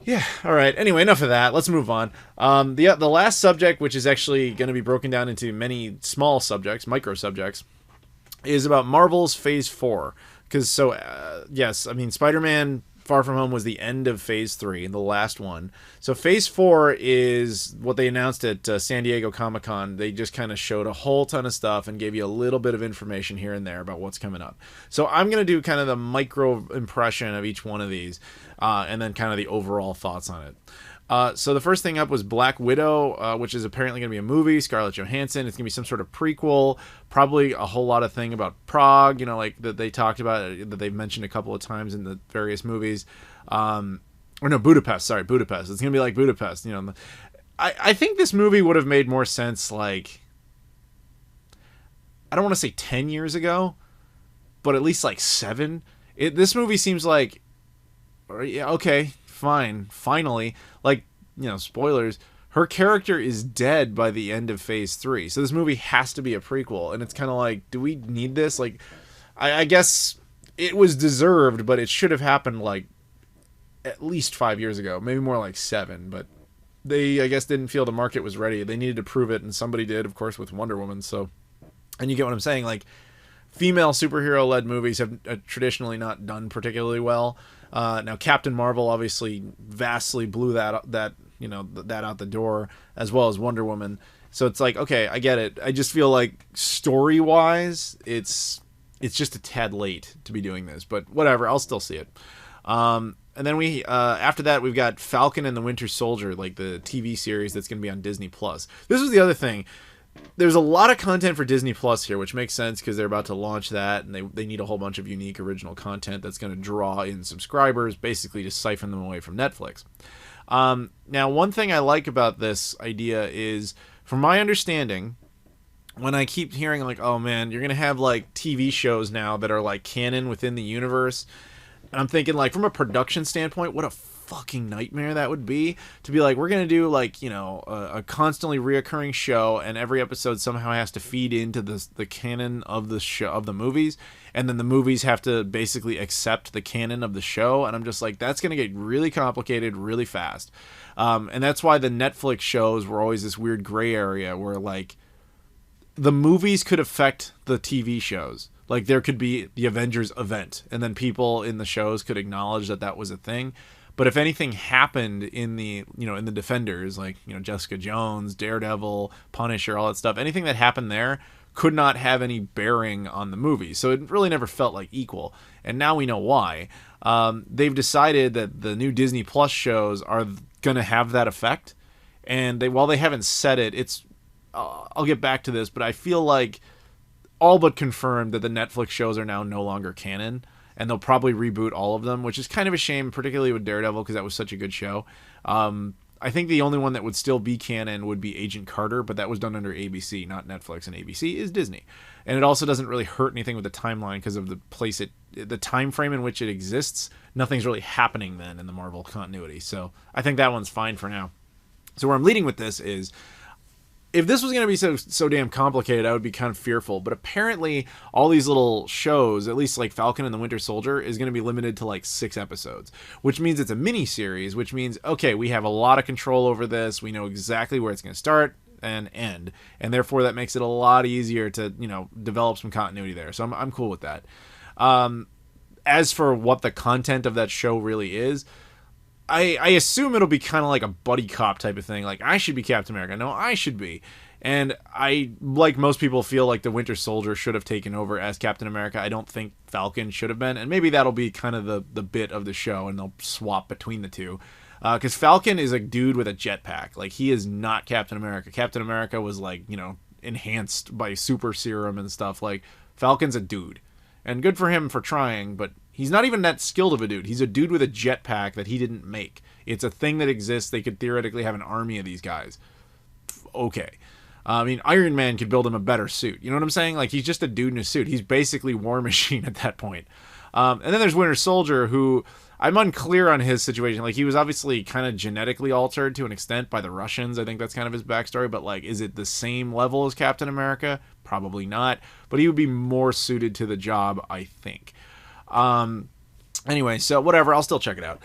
Yeah, all right. Anyway, enough of that. Let's move on. The last subject, which is actually going to be broken down into many small subjects, micro subjects, is about Marvel's Phase 4. Because, yes, I mean, Spider-Man Far From Home was the end of Phase 3, the last one. So Phase 4 is what they announced at San Diego Comic-Con. They just kind of showed a whole ton of stuff and gave you a little bit of information here and there about what's coming up. So I'm going to do kind of the micro impression of each one of these, and then kind of the overall thoughts on it. So the first thing up was Black Widow, which is apparently going to be a movie. Scarlett Johansson. It's going to be some sort of prequel. Probably a whole lot of thing about Prague, you know, like that they talked about, that they've mentioned a couple of times in the various movies. Or no, Budapest. Sorry, Budapest. It's going to be like Budapest, you know. I think this movie would have made more sense, like, I don't want to say 10 years ago, but at least like 7. This movie seems like, yeah, okay, fine, finally, like, spoilers, her character is dead by the end of phase 3, so this movie has to be a prequel, and it's kind of like, do we need this? Like, I guess it was deserved, but it should have happened like at least 5 years ago, maybe more like 7, but they, I guess, didn't feel the market was ready. They needed to prove it, and somebody did, of course, with Wonder Woman. So, and you get what I'm saying, like, female superhero-led movies have traditionally not done particularly well. Now, Captain Marvel obviously vastly blew that out the door, as well as Wonder Woman. So it's like, okay, I get it. I just feel like story-wise, it's just a tad late to be doing this, but whatever, I'll still see it. And then after that, we've got Falcon and the Winter Soldier, like the TV series that's going to be on Disney+. This was the other thing. There's a lot of content for Disney Plus here, which makes sense because they're about to launch that, and they need a whole bunch of unique original content that's going to draw in subscribers, basically to siphon them away from Netflix. Now, one thing I like about this idea is, from my understanding, when I keep hearing like, oh man, you're going to have like TV shows now that are like canon within the universe, and I'm thinking, like, from a production standpoint, what a fucking nightmare that would be, to be like, we're gonna do like, a constantly reoccurring show, and every episode somehow has to feed into the canon of the show, of the movies, and then the movies have to basically accept the canon of the show. And I'm just like, that's gonna get really complicated really fast. And that's why the Netflix shows were always this weird gray area where, like, the movies could affect the TV shows. Like, there could be the Avengers event, and then people in the shows could acknowledge that that was a thing. But if anything happened in the, in the Defenders, like, Jessica Jones, Daredevil, Punisher, all that stuff, anything that happened there could not have any bearing on the movie. So it really never felt like equal. And now we know why. They've decided that the new Disney Plus shows are going to have that effect. And while they haven't said it, it's, I'll get back to this, but I feel like all but confirmed that the Netflix shows are now no longer canon, and they'll probably reboot all of them, which is kind of a shame, particularly with Daredevil, because that was such a good show. I think the only one that would still be canon would be Agent Carter, but that was done under ABC, not Netflix, and ABC is Disney. And it also doesn't really hurt anything with the timeline because of the time frame in which it exists. Nothing's really happening then in the Marvel continuity, so I think that one's fine for now. So where I'm leading with this is, if this was going to be so damn complicated, I would be kind of fearful. But apparently, all these little shows, at least like Falcon and the Winter Soldier, is going to be limited to like 6 episodes, which means it's a mini series, which means, okay, we have a lot of control over this. We know exactly where it's going to start and end, and therefore that makes it a lot easier to develop some continuity there. So I'm cool with that. As for what the content of that show really is, I assume it'll be kind of like a buddy cop type of thing. Like, I should be Captain America. No, I should be. And I, like most people, feel like the Winter Soldier should have taken over as Captain America. I don't think Falcon should have been. And maybe that'll be kind of the bit of the show, and they'll swap between the two. Because Falcon is a dude with a jetpack. Like, he is not Captain America. Captain America was, like, enhanced by super serum and stuff. Like, Falcon's a dude. And good for him for trying, but he's not even that skilled of a dude. He's a dude with a jetpack that he didn't make. It's a thing that exists. They could theoretically have an army of these guys. Okay. I mean, Iron Man could build him a better suit. You know what I'm saying? Like, he's just a dude in a suit. He's basically War Machine at that point. And then there's Winter Soldier, who I'm unclear on his situation. Like, he was obviously kind of genetically altered to an extent by the Russians. I think that's kind of his backstory. But, like, is it the same level as Captain America? Probably not. But he would be more suited to the job, I think. Anyway, so whatever. I'll still check it out.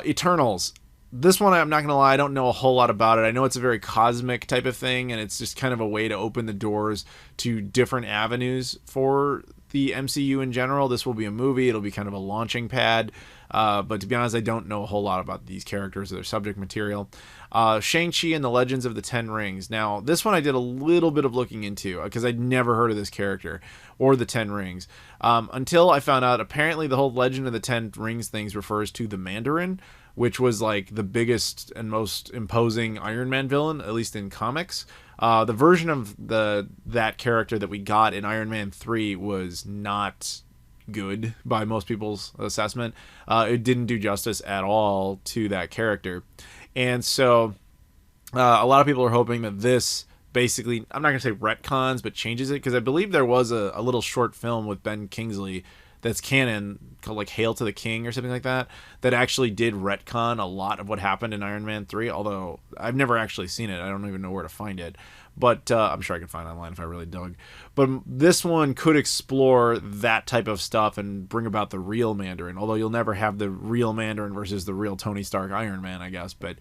Eternals. This one, I'm not going to lie, I don't know a whole lot about it. I know it's a very cosmic type of thing, and it's just kind of a way to open the doors to different avenues for the MCU in general. This will be a movie. It'll be kind of a launching pad. But to be honest, I don't know a whole lot about these characters or their subject material. Shang-Chi and the Legends of the Ten Rings. Now, this one I did a little bit of looking into because I'd never heard of this character or the Ten Rings. Until I found out apparently the whole Legend of the Ten Rings things refers to the Mandarin, which was like the biggest and most imposing Iron Man villain, at least in comics. The version of that character that we got in Iron Man 3 was not good by most people's assessment. It didn't do justice at all to that character. And so A lot of people are hoping that this basically, I'm not going to say retcons, but changes it, because I believe there was a little short film with Ben Kingsley that's canon called like Hail to the King or something like that, that actually did retcon a lot of what happened in Iron Man 3, although I've never actually seen it. I don't even know where to find it, but I'm sure I could find it online if I really dug. But this one could explore that type of stuff and bring about the real Mandarin, although you'll never have the real Mandarin versus the real Tony Stark Iron Man, I guess, but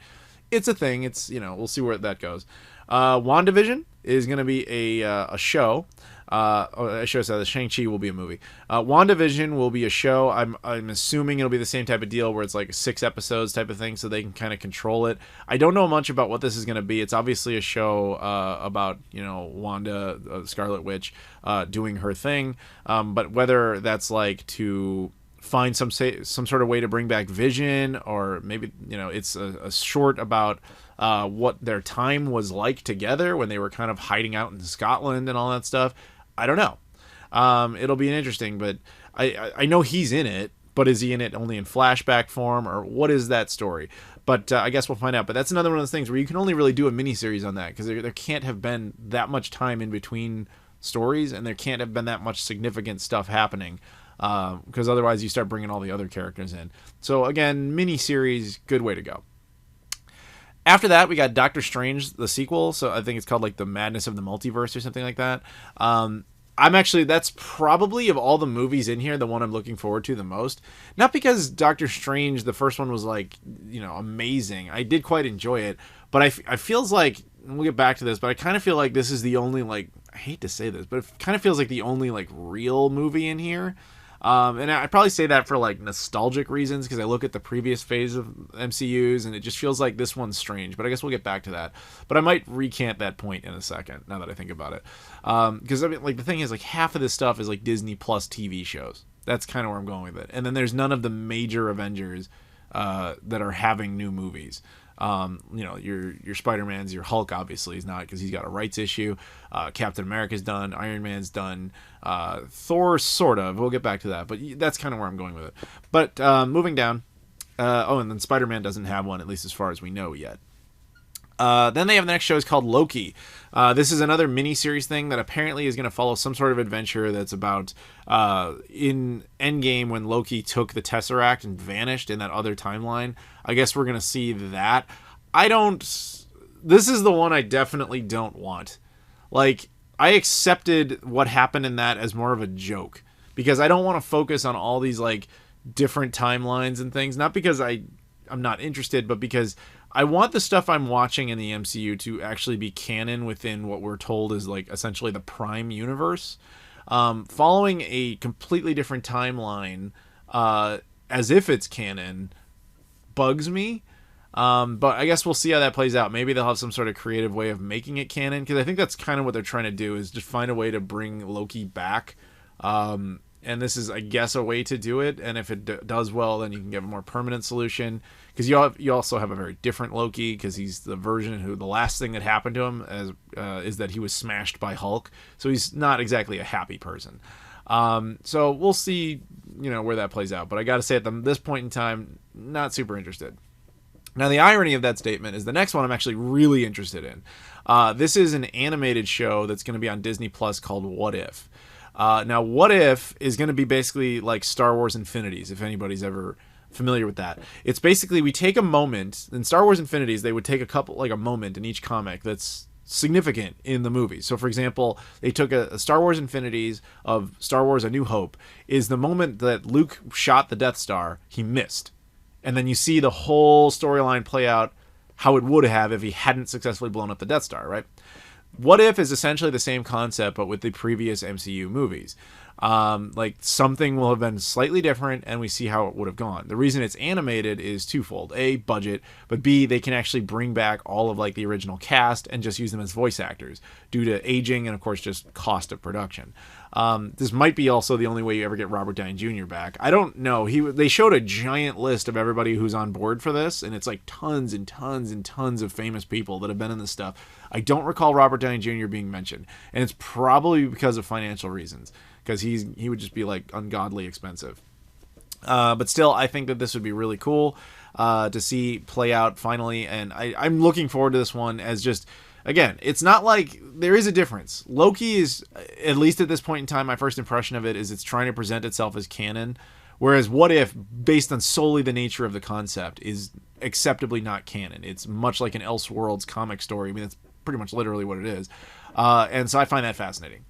it's a thing. It's, we'll see where that goes. WandaVision is going to be a show. I should have said that Shang-Chi will be a movie. WandaVision will be a show. I'm assuming it'll be the same type of deal where it's like 6 episodes type of thing, so they can kind of control it. I don't know much about what this is going to be. It's obviously a show about, Wanda, Scarlet Witch, doing her thing. But whether that's like to find some sort of way to bring back Vision, or maybe it's a short about what their time was like together when they were kind of hiding out in Scotland and all that stuff. I don't know. It'll be interesting, but I know he's in it, but is he in it only in flashback form, or what is that story? But I guess we'll find out. But that's another one of those things where you can only really do a miniseries on that, because there can't have been that much time in between stories, and there can't have been that much significant stuff happening. Because otherwise you start bringing all the other characters in. So again, miniseries, good way to go. After that, we got Doctor Strange, the sequel. So I think it's called like The Madness of the Multiverse or something like that. That's probably, of all the movies in here, the one I'm looking forward to the most. Not because Doctor Strange, the first one, was like, amazing. I did quite enjoy it. But I feels like, and we'll get back to this, but I kind of feel like this is the only, like, I hate to say this, but it kind of feels like the only, like, real movie in here. And I probably say that for like nostalgic reasons, because I look at the previous phase of MCUs and it just feels like this one's strange, but I guess we'll get back to that. But I might recant that point in a second, now that I think about it. Because like the thing is, like, half of this stuff is like Disney Plus TV shows. That's kind of where I'm going with it. And then there's none of the major Avengers that are having new movies. Your Spider-Man's, your Hulk obviously is not, because he's got a rights issue. Captain America's done. Iron Man's done. Thor, sort of. We'll get back to that, but that's kind of where I'm going with it. But moving down. And then Spider-Man doesn't have one, at least as far as we know yet. Then they have the next show is called Loki. This is another mini-series thing that apparently is going to follow some sort of adventure that's about in Endgame, when Loki took the Tesseract and vanished in that other timeline. I guess we're going to see that. This is the one I definitely don't want. Like, I accepted what happened in that as more of a joke, because I don't want to focus on all these, like, different timelines and things. Not because I'm not interested, but because I want the stuff I'm watching in the MCU to actually be canon within what we're told is, like, essentially the Prime universe. Following a completely different timeline as if it's canon bugs me. But I guess we'll see how that plays out. Maybe they'll have some sort of creative way of making it canon, because I think that's kind of what they're trying to do, is just find a way to bring Loki back. And this is, I guess, a way to do it. And if it does well, then you can get a more permanent solution. Because you also have a very different Loki, because he's the version who the last thing that happened to him is that he was smashed by Hulk. So he's not exactly a happy person. So we'll see, where that plays out. But I got to say, at this point in time, not super interested. Now, the irony of that statement is the next one I'm actually really interested in. This is an animated show that's going to be on Disney Plus called What If. Now, What If is going to be basically like Star Wars Infinities, if anybody's ever familiar with that. It's basically, we take a moment in Star Wars Infinities. They would take a moment in each comic that's significant in the movie. So, for example, they took a Star Wars Infinities of Star Wars A New Hope is the moment that Luke shot the Death Star. He missed. And then you see the whole storyline play out how it would have if he hadn't successfully blown up the Death Star, right? What If is essentially the same concept, but with the previous MCU movies. Like, something will have been slightly different, and we see how it would have gone. The reason it's animated is twofold. A, budget, but B, they can actually bring back all of, like, the original cast and just use them as voice actors due to aging and, of course, just cost of production. This might be also the only way you ever get Robert Downey Jr. back. I don't know. They showed a giant list of everybody who's on board for this, and it's like tons and tons and tons of famous people that have been in this stuff. I don't recall Robert Downey Jr. being mentioned, and it's probably because of financial reasons, because he would just be like ungodly expensive. But still, I think that this would be really cool. to see play out finally, and I'm looking forward to this one as just, again, it's not like there is a difference. Loki is, at least at this point in time, my first impression of it is it's trying to present itself as canon, whereas What If, based on solely the nature of the concept, is acceptably not canon. It's much like an Elseworlds comic story. I mean, that's pretty much literally what it is. And so I find that fascinating.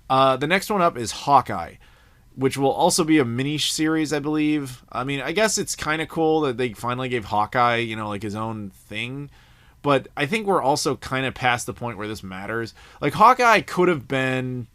The next one up is Hawkeye, which will also be a mini series, I believe. I mean, I guess it's kind of cool that they finally gave Hawkeye, you know, like his own thing. But I think we're also kind of past the point where this matters. Like, Hawkeye could have been,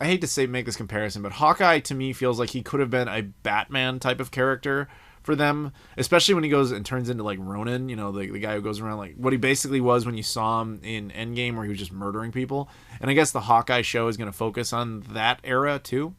I hate to make this comparison, but Hawkeye to me feels like he could have been a Batman type of character for them, especially when he goes and turns into like Ronin, you know, the guy who goes around like what he basically was when you saw him in Endgame, where he was just murdering people. And I guess the Hawkeye show is going to focus on that era too.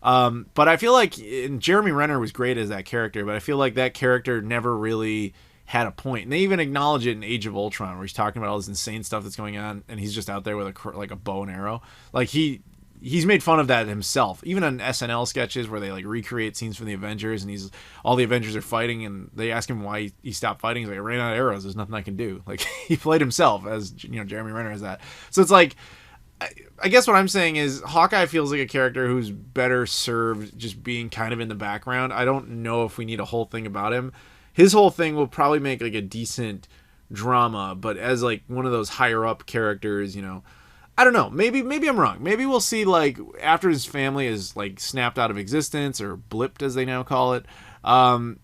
But I feel like Jeremy Renner was great as that character, but I feel like that character never really had a point. And they even acknowledge it in Age of Ultron, where he's talking about all this insane stuff that's going on, and he's just out there with a bow and arrow. Like he's made fun of that himself, even on SNL sketches where they like recreate scenes from the Avengers, and all the Avengers are fighting, and they ask him why he stopped fighting. He's like, I ran out of arrows. There's nothing I can do. Like, he played himself as, you know, Jeremy Renner as that. So it's like, I guess what I'm saying is Hawkeye feels like a character who's better served just being kind of in the background. I don't know if we need a whole thing about him. His whole thing will probably make like a decent drama, but as like one of those higher up characters, you know, I don't know. Maybe I'm wrong. Maybe we'll see, like, after his family is like snapped out of existence, or blipped as they now call it, and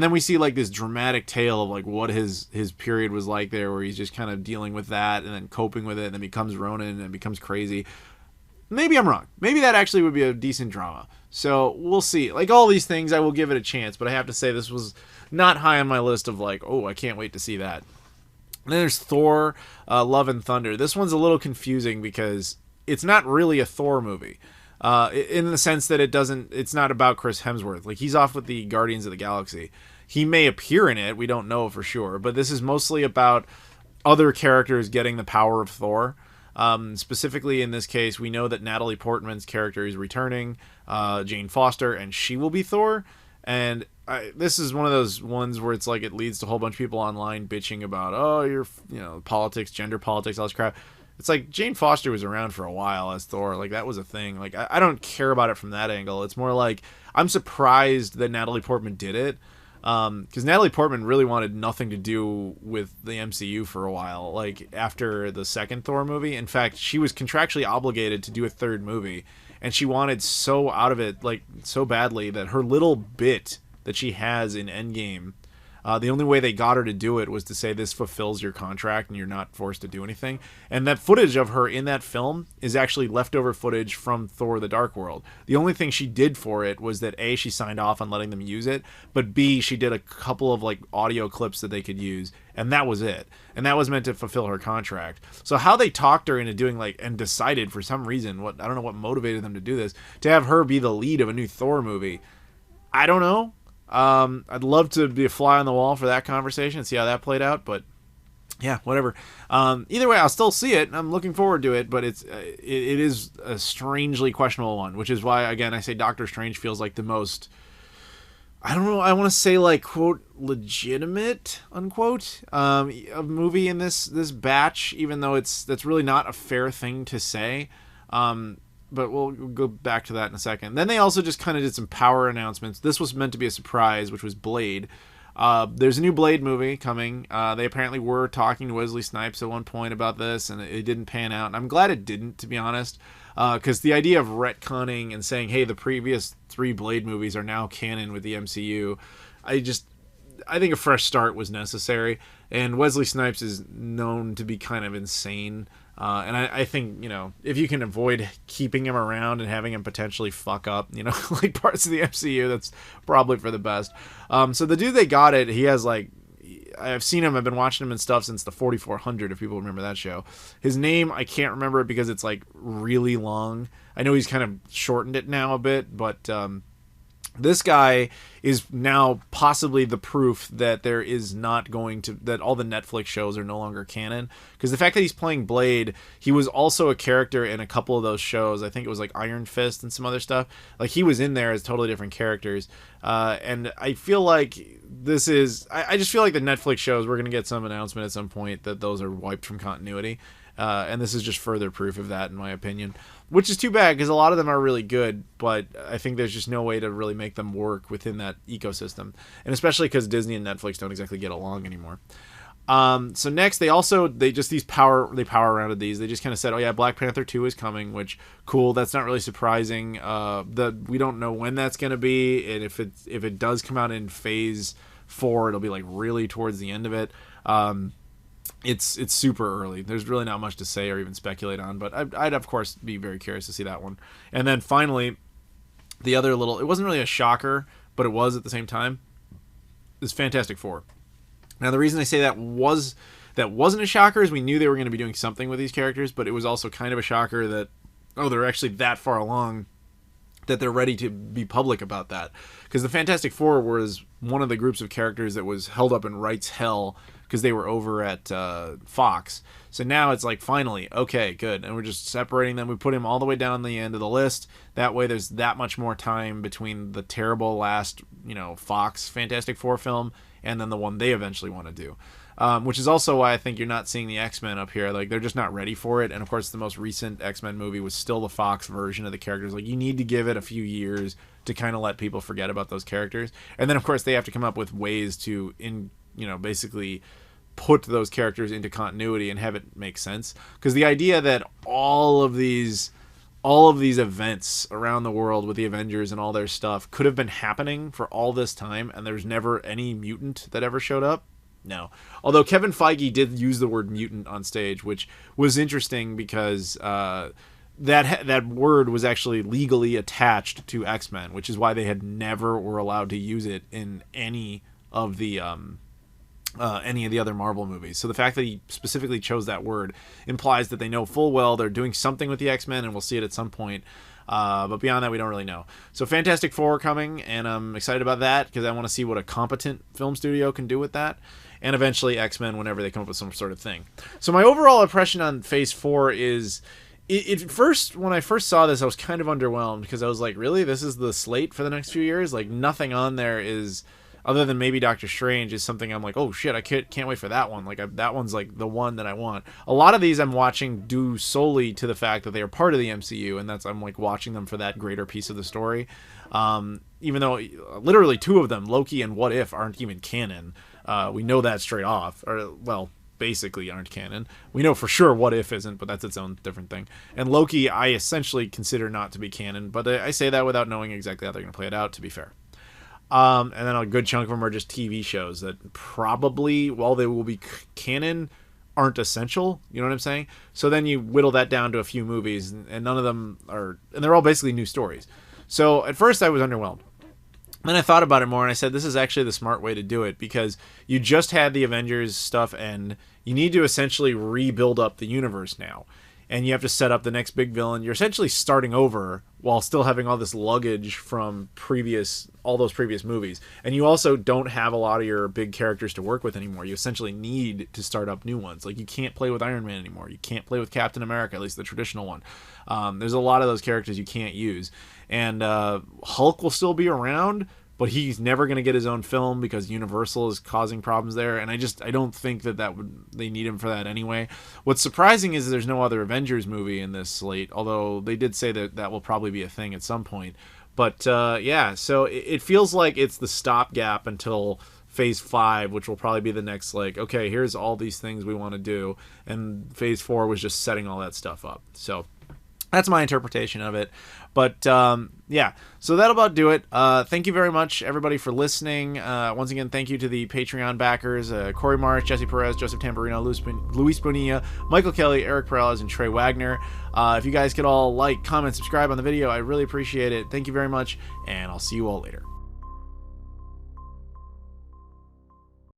then we see like this dramatic tale of like what his period was like there, where he's just kind of dealing with that and then coping with it, and then becomes Ronin and becomes crazy. Maybe I'm wrong. Maybe that actually would be a decent drama. So we'll see. Like, all these things, I will give it a chance, but I have to say this was not high on my list of like, oh, I can't wait to see that. And then there's Thor, Love and Thunder. This one's a little confusing because it's not really a Thor movie. In the sense that it's not about Chris Hemsworth. Like, he's off with the Guardians of the Galaxy. He may appear in it, we don't know for sure, but this is mostly about other characters getting the power of Thor. Specifically in this case, we know that Natalie Portman's character is returning, Jane Foster, and she will be Thor. And this is one of those ones where it's like it leads to a whole bunch of people online bitching about, oh, you're, you know, politics, gender politics, all this crap. It's like Jane Foster was around for a while as Thor. Like, that was a thing. Like, I don't care about it from that angle. It's more like I'm surprised that Natalie Portman did it. Because Natalie Portman really wanted nothing to do with the MCU for a while. Like, after the second Thor movie. In fact, she was contractually obligated to do a third movie. And she wanted so out of it, like, so badly, that her little bit that she has in Endgame, the only way they got her to do it was to say this fulfills your contract and you're not forced to do anything. And that footage of her in that film is actually leftover footage from Thor: The Dark World. The only thing she did for it was that A, she signed off on letting them use it, but B, she did a couple of like audio clips that they could use, and that was it. And that was meant to fulfill her contract. So how they talked her into doing, like, and decided for some reason, I don't know what motivated them to do this, to have her be the lead of a new Thor movie, I don't know. I'd love to be a fly on the wall for that conversation and see how that played out, but yeah, whatever. Either way, I'll still see it. I'm looking forward to it, but it is a strangely questionable one, which is why, again, I say Doctor Strange feels like the most, I don't know, I want to say, like, quote, legitimate, unquote, a movie in this batch, even though that's really not a fair thing to say. But we'll go back to that in a second. Then they also just kind of did some power announcements. This was meant to be a surprise, which was Blade. There's a new Blade movie coming. They apparently were talking to Wesley Snipes at one point about this, and it didn't pan out. And I'm glad it didn't, to be honest, because the idea of retconning and saying, hey, the previous 3 Blade movies are now canon with the MCU, I think a fresh start was necessary. And Wesley Snipes is known to be kind of insane. And I think, you know, if you can avoid keeping him around and having him potentially fuck up, you know, like parts of the MCU, that's probably for the best. So the dude they got it, he has, like, I've seen him, I've been watching him and stuff since the 4400, if people remember that show. His name, I can't remember it because it's, like, really long. I know he's kind of shortened it now a bit, but This guy is now possibly the proof that there is not going to, that all the Netflix shows are no longer canon. Because the fact that he's playing Blade, he was also a character in a couple of those shows. I think it was like Iron Fist and some other stuff. Like, he was in there as totally different characters. And I feel like this is, I just feel like the Netflix shows, we're going to get some announcement at some point that those are wiped from continuity. And this is just further proof of that, in my opinion. Which is too bad, because a lot of them are really good, but I think there's just no way to really make them work within that ecosystem. And especially because Disney and Netflix don't exactly get along anymore. So next, they power rounded these. They just kind of said, oh yeah, Black Panther 2 is coming, which, cool, that's not really surprising. We don't know when that's going to be, and if it does come out in phase 4, it'll be like really towards the end of it. It's super early. There's really not much to say or even speculate on, but I'd of course be very curious to see that one. And then finally, the other little, it wasn't really a shocker, but it was at the same time, is Fantastic Four. Now the reason I say that wasn't a shocker is we knew they were going to be doing something with these characters, but it was also kind of a shocker that, oh, they're actually that far along that they're ready to be public about that. Because the Fantastic Four was one of the groups of characters that was held up in rights hell because they were over at Fox. So now it's like, finally, okay, good. And we're just separating them. We put him all the way down the end of the list. That way there's that much more time between the terrible last, Fox Fantastic Four film and then the one they eventually want to do. Which is also why I think you're not seeing the X-Men up here. Like, they're just not ready for it. And of course, the most recent X-Men movie was still the Fox version of the characters. Like, you need to give it a few years to kind of let people forget about those characters. And then of course they have to come up with ways to basically put those characters into continuity and have it make sense. Because the idea that all of these events around the world with the Avengers and all their stuff could have been happening for all this time and there's never any mutant that ever showed up. No. Although Kevin Feige did use the word mutant on stage, which was interesting because that word was actually legally attached to X-Men, which is why they had never were allowed to use it in any of the other Marvel movies. So the fact that he specifically chose that word implies that they know full well they're doing something with the X-Men, and we'll see it at some point. But beyond that, we don't really know. So Fantastic Four coming, and I'm excited about that because I want to see what a competent film studio can do with that. And eventually X-Men whenever they come up with some sort of thing. So my overall impression on Phase 4 is, when I first saw this, I was kind of underwhelmed because I was like, really? This is the slate for the next few years? Like, nothing on there is, other than maybe Doctor Strange, is something I'm like, oh shit, I can't wait for that one. Like, that one's like the one that I want. A lot of these I'm watching due solely to the fact that they are part of the MCU, and I'm like watching them for that greater piece of the story. Even though literally 2 of them, Loki and What If, aren't even canon. We know that straight off. Or, well, basically aren't canon. We know for sure What If isn't, but that's its own different thing. And Loki, I essentially consider not to be canon, but I say that without knowing exactly how they're going to play it out, to be fair. And then a good chunk of them are just TV shows that probably, while they will be canon, aren't essential. You know what I'm saying? So then you whittle that down to a few movies, and none of them are, and they're all basically new stories. So at first I was underwhelmed. Then I thought about it more, and I said, this is actually the smart way to do it, because you just had the Avengers stuff, and you need to essentially rebuild up the universe now. And you have to set up the next big villain. You're essentially starting over while still having all this luggage from all those previous movies. And you also don't have a lot of your big characters to work with anymore. You essentially need to start up new ones. Like, you can't play with Iron Man anymore. You can't play with Captain America, at least the traditional one. There's a lot of those characters you can't use. And Hulk will still be around, but he's never going to get his own film because Universal is causing problems there. And I don't think they need him for that anyway. What's surprising is there's no other Avengers movie in this slate, although they did say that will probably be a thing at some point. But yeah, so it feels like it's the stopgap until Phase 5, which will probably be the next, like, okay, here's all these things we want to do. And Phase 4 was just setting all that stuff up. So that's my interpretation of it. But yeah, so that'll about do it. Thank you very much, everybody, for listening. Once again, thank you to the Patreon backers, Corey Marsh, Jesse Perez, Joseph Tamburino, Luis Bonilla, Michael Kelly, Eric Perez, and Trey Wagner. If you guys could all like, comment, subscribe on the video, I really appreciate it. Thank you very much, and I'll see you all later.